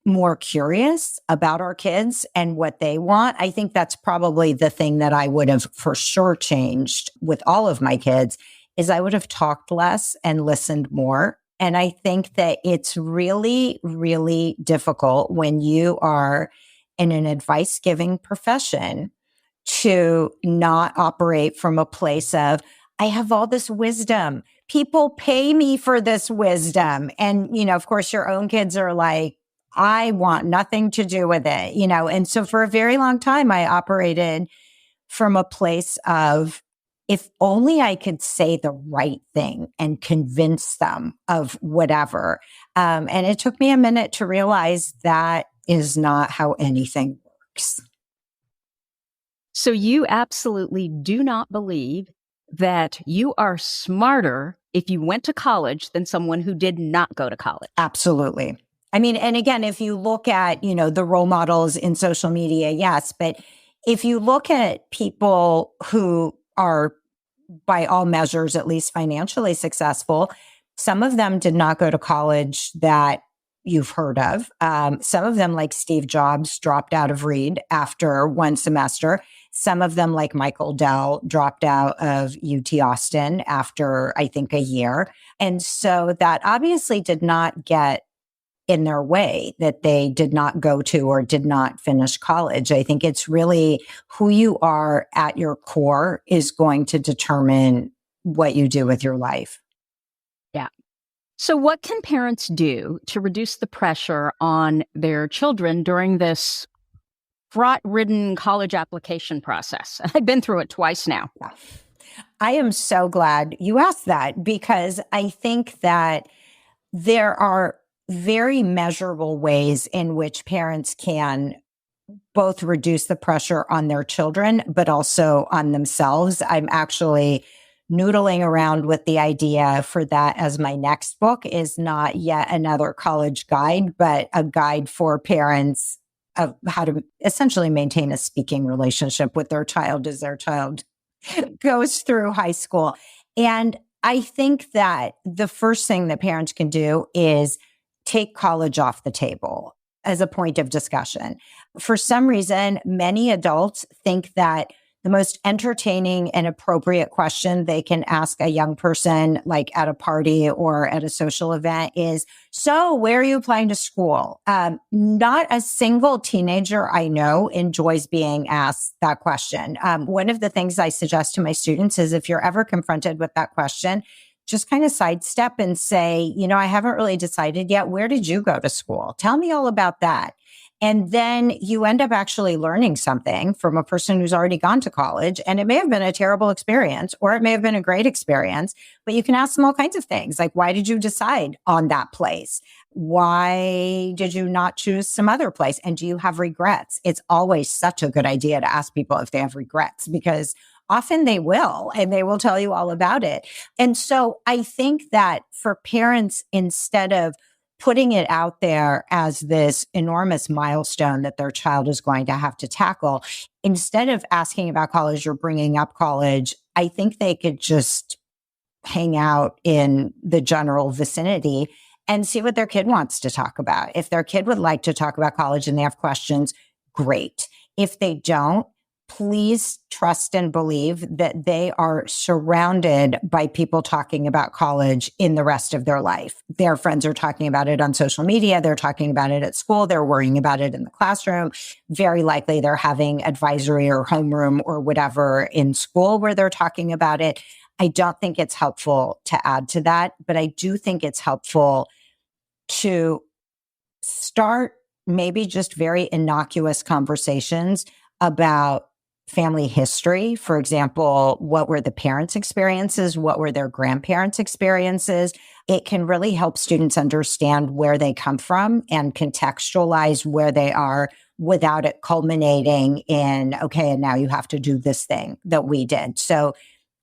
more curious about our kids and what they want, I think that's probably the thing that I would have for sure changed with all of my kids is I would have talked less and listened more. And I think that it's really, really difficult when you are in an advice giving profession to not operate from a place of, I have all this wisdom. People pay me for this wisdom. And, of course, your own kids are like, I want nothing to do with it, And so for a very long time, I operated from a place of, if only I could say the right thing and convince them of whatever. And it took me a minute to realize that is not how anything works. So you absolutely do not believe that you are smarter if you went to college than someone who did not go to college? Absolutely. I mean, and again, if you look at, the role models in social media, yes, but if you look at people who are by all measures, at least financially successful, some of them did not go to college that, you've heard of. Some of them, like Steve Jobs, dropped out of Reed after one semester. Some of them, like Michael Dell, dropped out of UT Austin after, I think, a year. And so that obviously did not get in their way, that they did not go to or did not finish college. I think it's really who you are at your core is going to determine what you do with your life. Yeah. So what can parents do to reduce the pressure on their children during this fraught-ridden college application process? I've been through it twice now. Yeah. I am so glad you asked that, because I think that there are very measurable ways in which parents can both reduce the pressure on their children, but also on themselves. I'm actually noodling around with the idea for that as my next book is not yet another college guide, but a guide for parents of how to essentially maintain a speaking relationship with their child as their child goes through high school. And I think that the first thing that parents can do is take college off the table as a point of discussion. For some reason, many adults think that the most entertaining and appropriate question they can ask a young person, like at a party or at a social event, is, so where are you applying to school? Not a single teenager I know enjoys being asked that question. One of the things I suggest to my students is if you're ever confronted with that question, just kind of sidestep and say, I haven't really decided yet. Where did you go to school? Tell me all about that. And then you end up actually learning something from a person who's already gone to college. And it may have been a terrible experience, or it may have been a great experience, but you can ask them all kinds of things. Like, why did you decide on that place? Why did you not choose some other place? And do you have regrets? It's always such a good idea to ask people if they have regrets, because often they will, and they will tell you all about it. And so I think that for parents, instead of putting it out there as this enormous milestone that their child is going to have to tackle, instead of asking about college or bringing up college, I think they could just hang out in the general vicinity and see what their kid wants to talk about. If their kid would like to talk about college and they have questions, great. If they don't, please trust and believe that they are surrounded by people talking about college in the rest of their life. Their friends are talking about it on social media. They're talking about it at school. They're worrying about it in the classroom. Very likely they're having advisory or homeroom or whatever in school where they're talking about it. I don't think it's helpful to add to that, but I do think it's helpful to start maybe just very innocuous conversations about family history. For example, what were the parents' experiences? What were their grandparents' experiences? It can really help students understand where they come from and contextualize where they are without it culminating in, okay, and now you have to do this thing that we did. So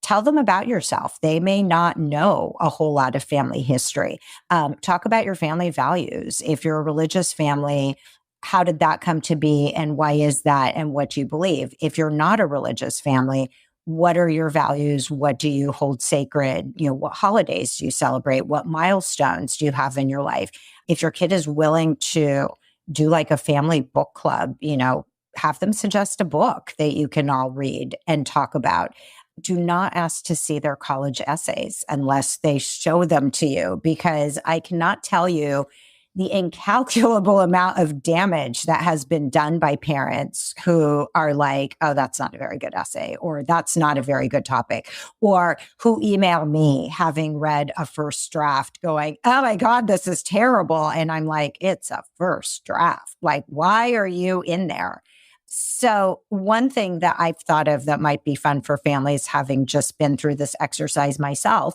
tell them about yourself. They may not know a whole lot of family history. Talk about your family values. If you're a religious family, how did that come to be and why is that and what do you believe? If you're not a religious family, what are your values? What do you hold sacred? What holidays do you celebrate? What milestones do you have in your life? If your kid is willing to do like a family book club, have them suggest a book that you can all read and talk about. Do not ask to see their college essays unless they show them to you, because I cannot tell you the incalculable amount of damage that has been done by parents who are like, oh, that's not a very good essay, or that's not a very good topic, or who email me having read a first draft going, oh my God, this is terrible. And I'm like, it's a first draft. Like, why are you in there? So one thing that I've thought of that might be fun for families, having just been through this exercise myself,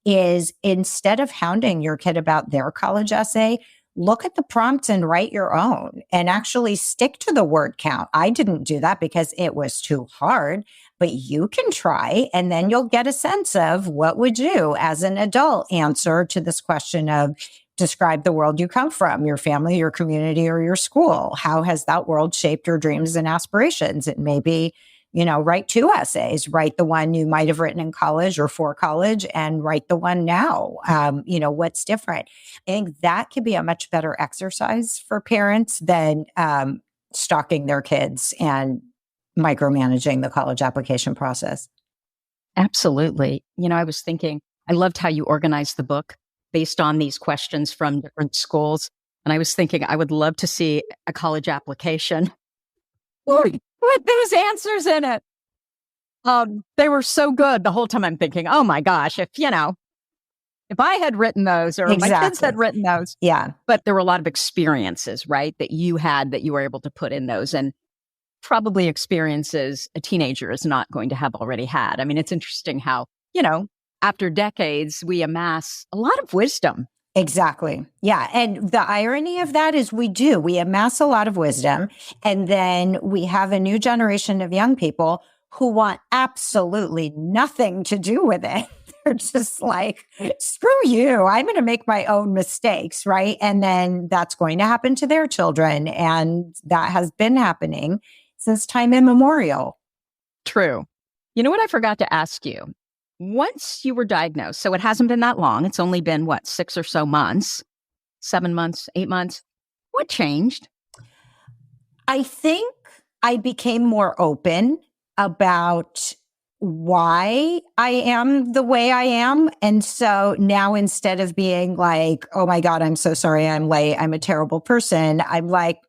is instead of hounding your kid about their college essay, look at the prompts and write your own and actually stick to the word count. I didn't do that because it was too hard, but you can try, and then you'll get a sense of what would you as an adult answer to this question of describe the world you come from, your family, your community, or your school. How has that world shaped your dreams and aspirations? And maybe write 2 essays, write the one you might have written in college or for college and write the one now. What's different? I think that could be a much better exercise for parents than stalking their kids and micromanaging the college application process. Absolutely. I was thinking, I loved how you organized the book based on these questions from different schools. And I was thinking, I would love to see a college application with those answers in it. They were so good the whole time. I'm thinking, oh my gosh, if I had written those or my kids had written those. Yeah. But there were a lot of experiences, right, that you had that you were able to put in those, and probably experiences a teenager is not going to have already had. I mean, it's interesting how, after decades, we amass a lot of wisdom. Exactly. Yeah. And the irony of that is we amass a lot of wisdom, and then we have a new generation of young people who want absolutely nothing to do with it. They're just like, screw you. I'm going to make my own mistakes. Right. And then that's going to happen to their children. And that has been happening since time immemorial. True. You know what I forgot to ask you? Once you were diagnosed, so it hasn't been that long. It's only been, 6 or so months, 7 months, 8 months. What changed? I think I became more open about why I am the way I am. And so now, instead of being like, oh my God, I'm so sorry I'm late, I'm a terrible person, I'm like,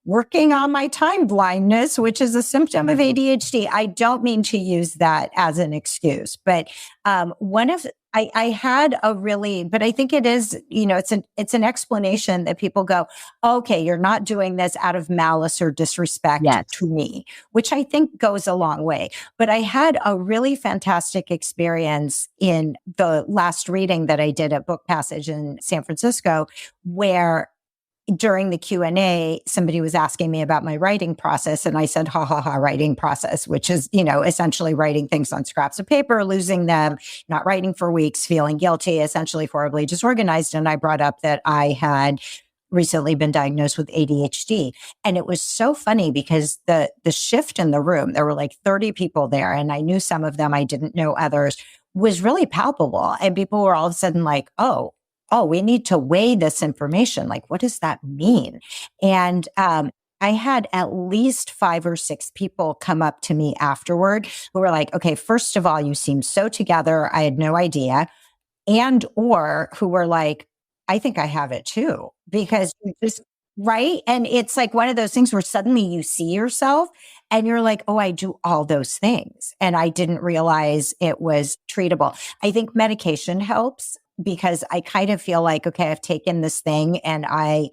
working on my time blindness, which is a symptom of ADHD. I don't mean to use that as an excuse, but I had a really, but I think it is, it's an explanation that people go, okay, you're not doing this out of malice or disrespect to me, which I think goes a long way. But I had a really fantastic experience in the last reading that I did at Book Passage in San Francisco, where during the Q&A, somebody was asking me about my writing process, and I said, writing process, which is, essentially writing things on scraps of paper, losing them, not writing for weeks, feeling guilty, essentially horribly disorganized. And I brought up that I had recently been diagnosed with ADHD. And it was so funny because the shift in the room, there were like 30 people there, and I knew some of them, I didn't know others, was really palpable. And people were all of a sudden like, oh, we need to weigh this information. Like, what does that mean? And I had at least 5 or 6 people come up to me afterward who were like, okay, first of all, you seem so together. I had no idea. And or who were like, I think I have it too. Because right. And it's like one of those things where suddenly you see yourself and you're like, oh, I do all those things. And I didn't realize it was treatable. I think medication helps, because I kind of feel like, okay, I've taken this thing and I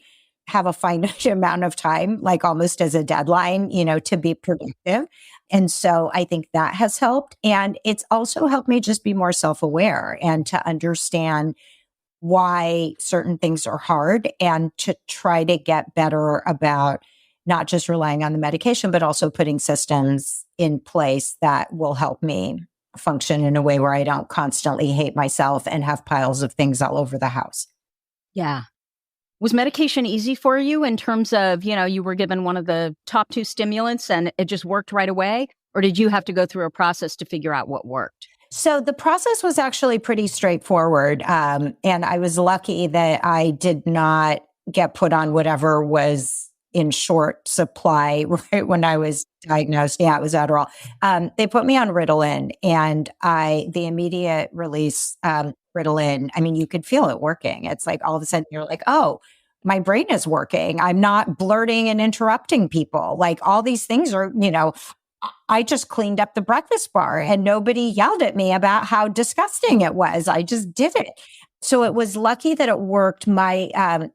have a finite amount of time, like almost as a deadline, to be productive. And so I think that has helped. And it's also helped me just be more self-aware and to understand why certain things are hard, and to try to get better about not just relying on the medication, but also putting systems in place that will help me function in a way where I don't constantly hate myself and have piles of things all over the house. Yeah. Was medication easy for you in terms of, you were given one of the top 2 stimulants and it just worked right away? Or did you have to go through a process to figure out what worked? So the process was actually pretty straightforward. And I was lucky that I did not get put on whatever was in short supply right when I was diagnosed. Yeah, it was Adderall. They put me on Ritalin, and the immediate release Ritalin, I mean, you could feel it working. It's like all of a sudden you're like, oh, my brain is working. I'm not blurting and interrupting people. Like all these things are, I just cleaned up the breakfast bar and nobody yelled at me about how disgusting it was. I just did it. So it was lucky that it worked. My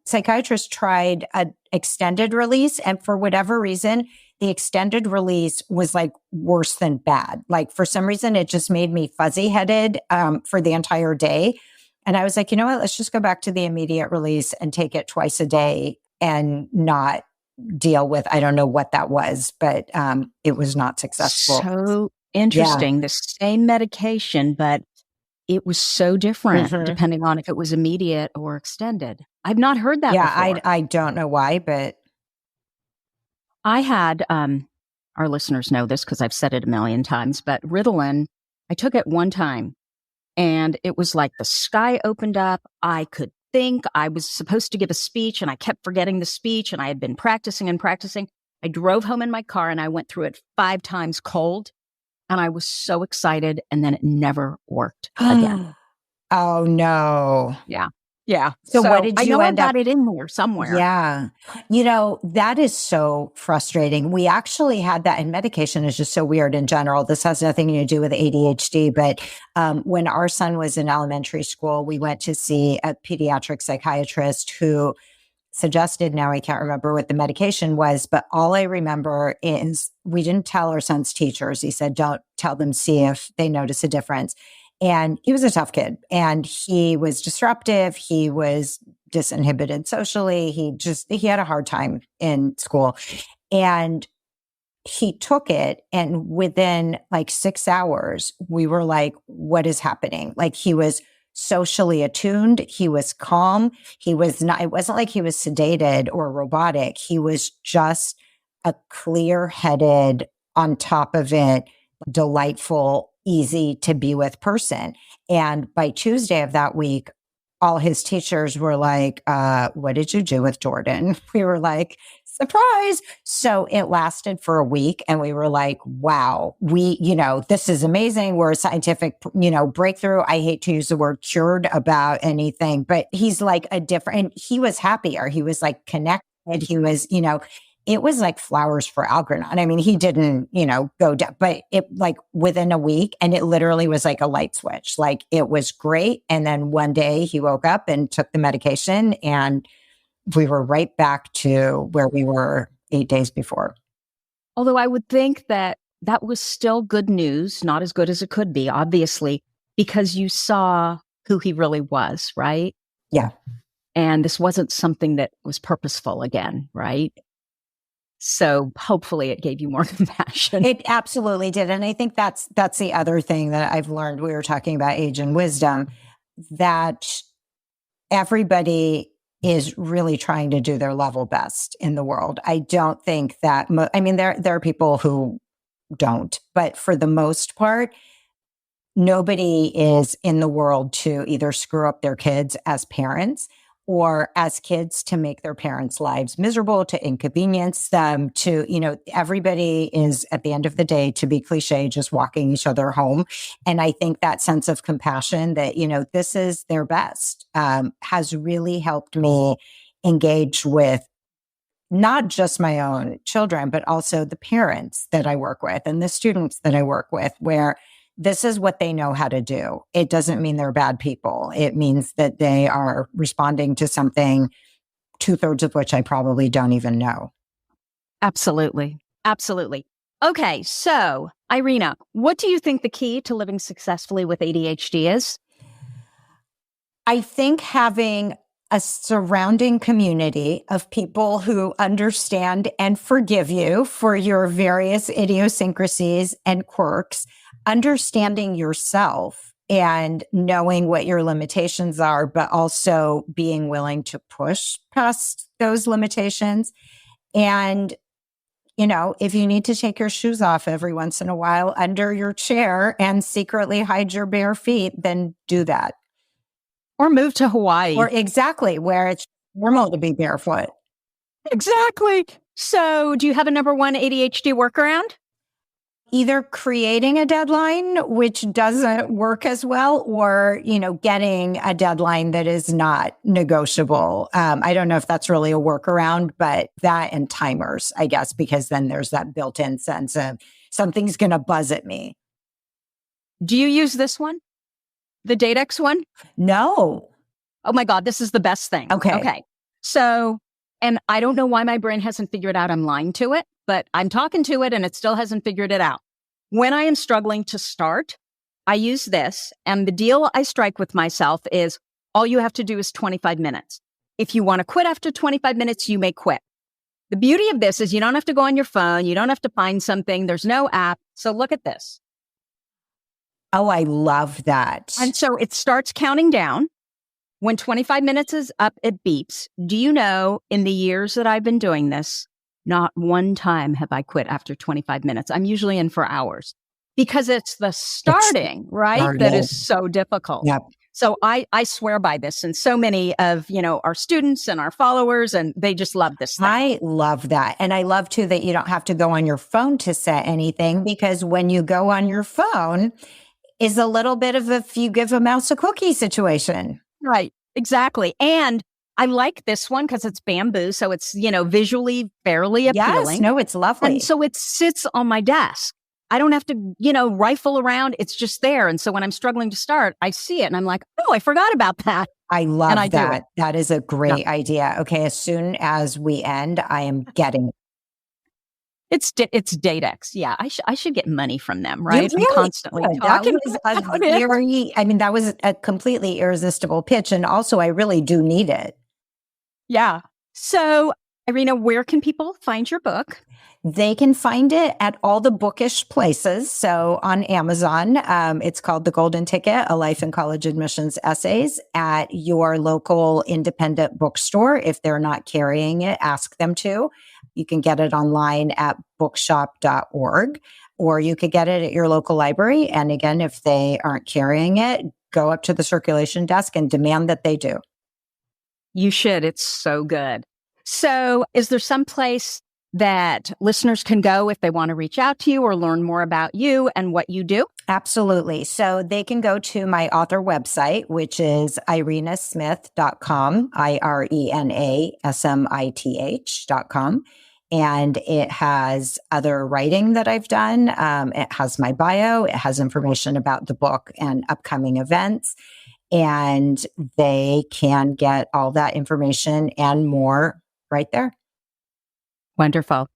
psychiatrist tried an extended release, and for whatever reason, the extended release was like worse than bad. Like for some reason, it just made me fuzzy headed for the entire day. And I was like, you know what, let's just go back to the immediate release and take it twice a day and not deal with, I don't know what that was, but it was not successful. So interesting. Yeah. The same medication, but it was so different depending on if it was immediate or extended. I've not heard that before. I don't know why, but I had, our our listeners know this because I've said it a million times, but Ritalin, I took it one time and it was like the sky opened up. I could think. I was supposed to give a speech and I kept forgetting the speech and I had been practicing and practicing. I drove home in my car and I went through it 5 times cold and I was so excited and then it never worked again. Oh, no. Yeah. Yeah. So what did I you know end I up? got it in there somewhere. Yeah. That is so frustrating. We actually had that, and medication is just so weird in general. This has nothing to do with ADHD, but when our son was in elementary school, we went to see a pediatric psychiatrist who suggested, now I can't remember what the medication was, but all I remember is we didn't tell our son's teachers. He said, don't tell them, see if they notice a difference. And he was a tough kid and he was disruptive. He was disinhibited socially. He had a hard time in school and he took it. And within like 6 hours, we were like, what is happening? Like he was socially attuned. He was calm. He was not, it wasn't like he was sedated or robotic. He was just a clear headed, on top of it, delightful, easy to be with person. And by Tuesday of that week, all his teachers were like, what did you do with Jordan? We were like, surprise. So it lasted for a week and we were like, wow, this is amazing. We're a scientific, breakthrough. I hate to use the word cured about anything, but he's like and he was happier. He was like connected. He was, it was like flowers for Algernon. I mean, he didn't, go down, but it like within a week and it literally was like a light switch. Like it was great. And then one day he woke up and took the medication and we were right back to where we were 8 days before. Although I would think that was still good news, not as good as it could be, obviously, because you saw who he really was, right? Yeah. And this wasn't something that was purposeful again, right? So hopefully it gave you more compassion. It absolutely did. And I think that's the other thing that I've learned. We were talking about age and wisdom, that everybody is really trying to do their level best in the world. I don't think that, there are people who don't, but for the most part, nobody is in the world to either screw up their kids as parents or as kids to make their parents' lives miserable, to inconvenience them, to, everybody is at the end of the day, to be cliche, just walking each other home. And I think that sense of compassion that, this is their best, has really helped me engage with not just my own children, but also the parents that I work with and the students that I work with, where this is what they know how to do. It doesn't mean they're bad people. It means that they are responding to something, 2/3 of which I probably don't even know. Absolutely. Absolutely. Okay. So, Irena, what do you think the key to living successfully with ADHD is? I think having a surrounding community of people who understand and forgive you for your various idiosyncrasies and quirks, understanding yourself and knowing what your limitations are, but also being willing to push past those limitations. And, if you need to take your shoes off every once in a while under your chair and secretly hide your bare feet, then do that. Or move to Hawaii. Or exactly, where it's normal to be barefoot. Exactly. So do you have a number one ADHD workaround? Either creating a deadline, which doesn't work as well, or, getting a deadline that is not negotiable. I don't know if that's really a workaround, but that and timers, I guess, because then there's that built-in sense of something's going to buzz at me. Do you use this one? The Datex one? No. Oh my God, this is the best thing. Okay. So, and I don't know why my brain hasn't figured out I'm lying to it, but I'm talking to it and it still hasn't figured it out. When I am struggling to start, I use this, and the deal I strike with myself is all you have to do is 25 minutes. If you want to quit after 25 minutes, you may quit. The beauty of this is you don't have to go on your phone. You don't have to find something. There's no app. So look at this. Oh, I love that. And so it starts counting down. When 25 minutes is up, it beeps. Do you know, in the years that I've been doing this, Not one time have I quit after 25 minutes. I'm usually in for hours because it's the starting, right? That is so difficult. Yep. So I swear by this, and so many of, our students and our followers, and they just love this thing. I love that. And I love too that you don't have to go on your phone to set anything, because when you go on your phone is a little bit of if you give a mouse a cookie situation. Right. Exactly. And I like this one because it's bamboo. So it's, visually fairly appealing. Yes, no, it's lovely. And so it sits on my desk. I don't have to, rifle around. It's just there. And so when I'm struggling to start, I see it and I'm like, oh, I forgot about that. I love and I that. That is a great idea. Okay. As soon as we end, I am getting it. It's Datex. Yeah. I should get money from them, right? Really I'm constantly talking. That was a completely irresistible pitch. And also I really do need it. Yeah. So Irena, where can people find your book? They can find it at all the bookish places. So on Amazon, it's called The Golden Ticket, A Life in College Admissions Essays. At your local independent bookstore, if they're not carrying it, ask them to. You can get it online at bookshop.org, or you could get it at your local library. And again, if they aren't carrying it, go up to the circulation desk and demand that they do. You should. It's so good. So is there some place that listeners can go if they want to reach out to you or learn more about you and what you do? Absolutely. So they can go to my author website, which is irenasmith.com, IRENASMITH.com. And it has other writing that I've done. It has my bio. It has information about the book and upcoming events. And they can get all that information and more right there. Wonderful.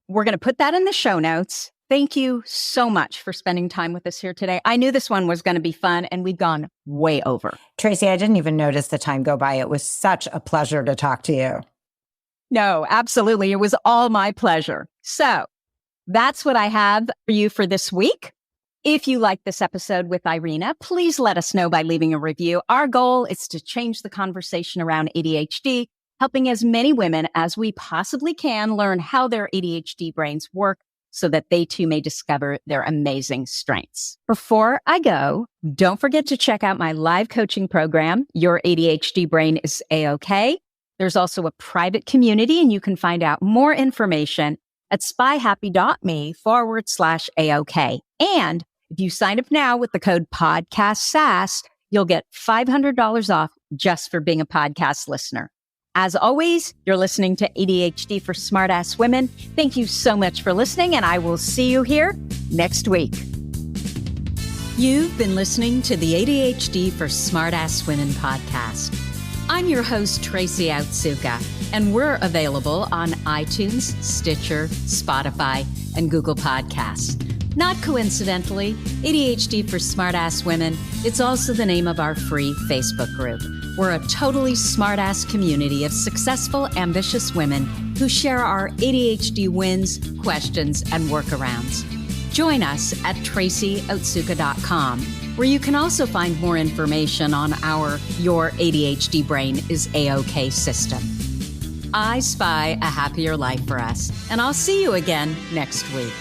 We're going to put that in the show notes. Thank you so much for spending time with us here today. I knew this one was going to be fun, and we've gone way over. Tracy, I didn't even notice the time go by. It was such a pleasure to talk to you. No, absolutely. It was all my pleasure. So that's what I have for you for this week. If you like this episode with Irena, please let us know by leaving a review. Our goal is to change the conversation around ADHD, helping as many women as we possibly can learn how their ADHD brains work so that they too may discover their amazing strengths. Before I go, don't forget to check out my live coaching program, Your ADHD Brain is A-OK. There's also a private community, and you can find out more information at spyhappy.me/AOK. And if you sign up now with the code PODCASTSASS, you'll get $500 off just for being a podcast listener. As always, you're listening to ADHD for Smartass Women. Thank you so much for listening, and I will see you here next week. You've been listening to the ADHD for Smartass Women podcast. I'm your host, Tracy Outsuka, and we're available on iTunes, Stitcher, Spotify, and Google Podcasts. Not coincidentally, ADHD for Smartass Women, it's also the name of our free Facebook group. We're a totally smartass community of successful, ambitious women who share our ADHD wins, questions, and workarounds. Join us at tracyotsuka.com, where you can also find more information on our Your ADHD Brain is A-OK system. I spy a happier life for us, and I'll see you again next week.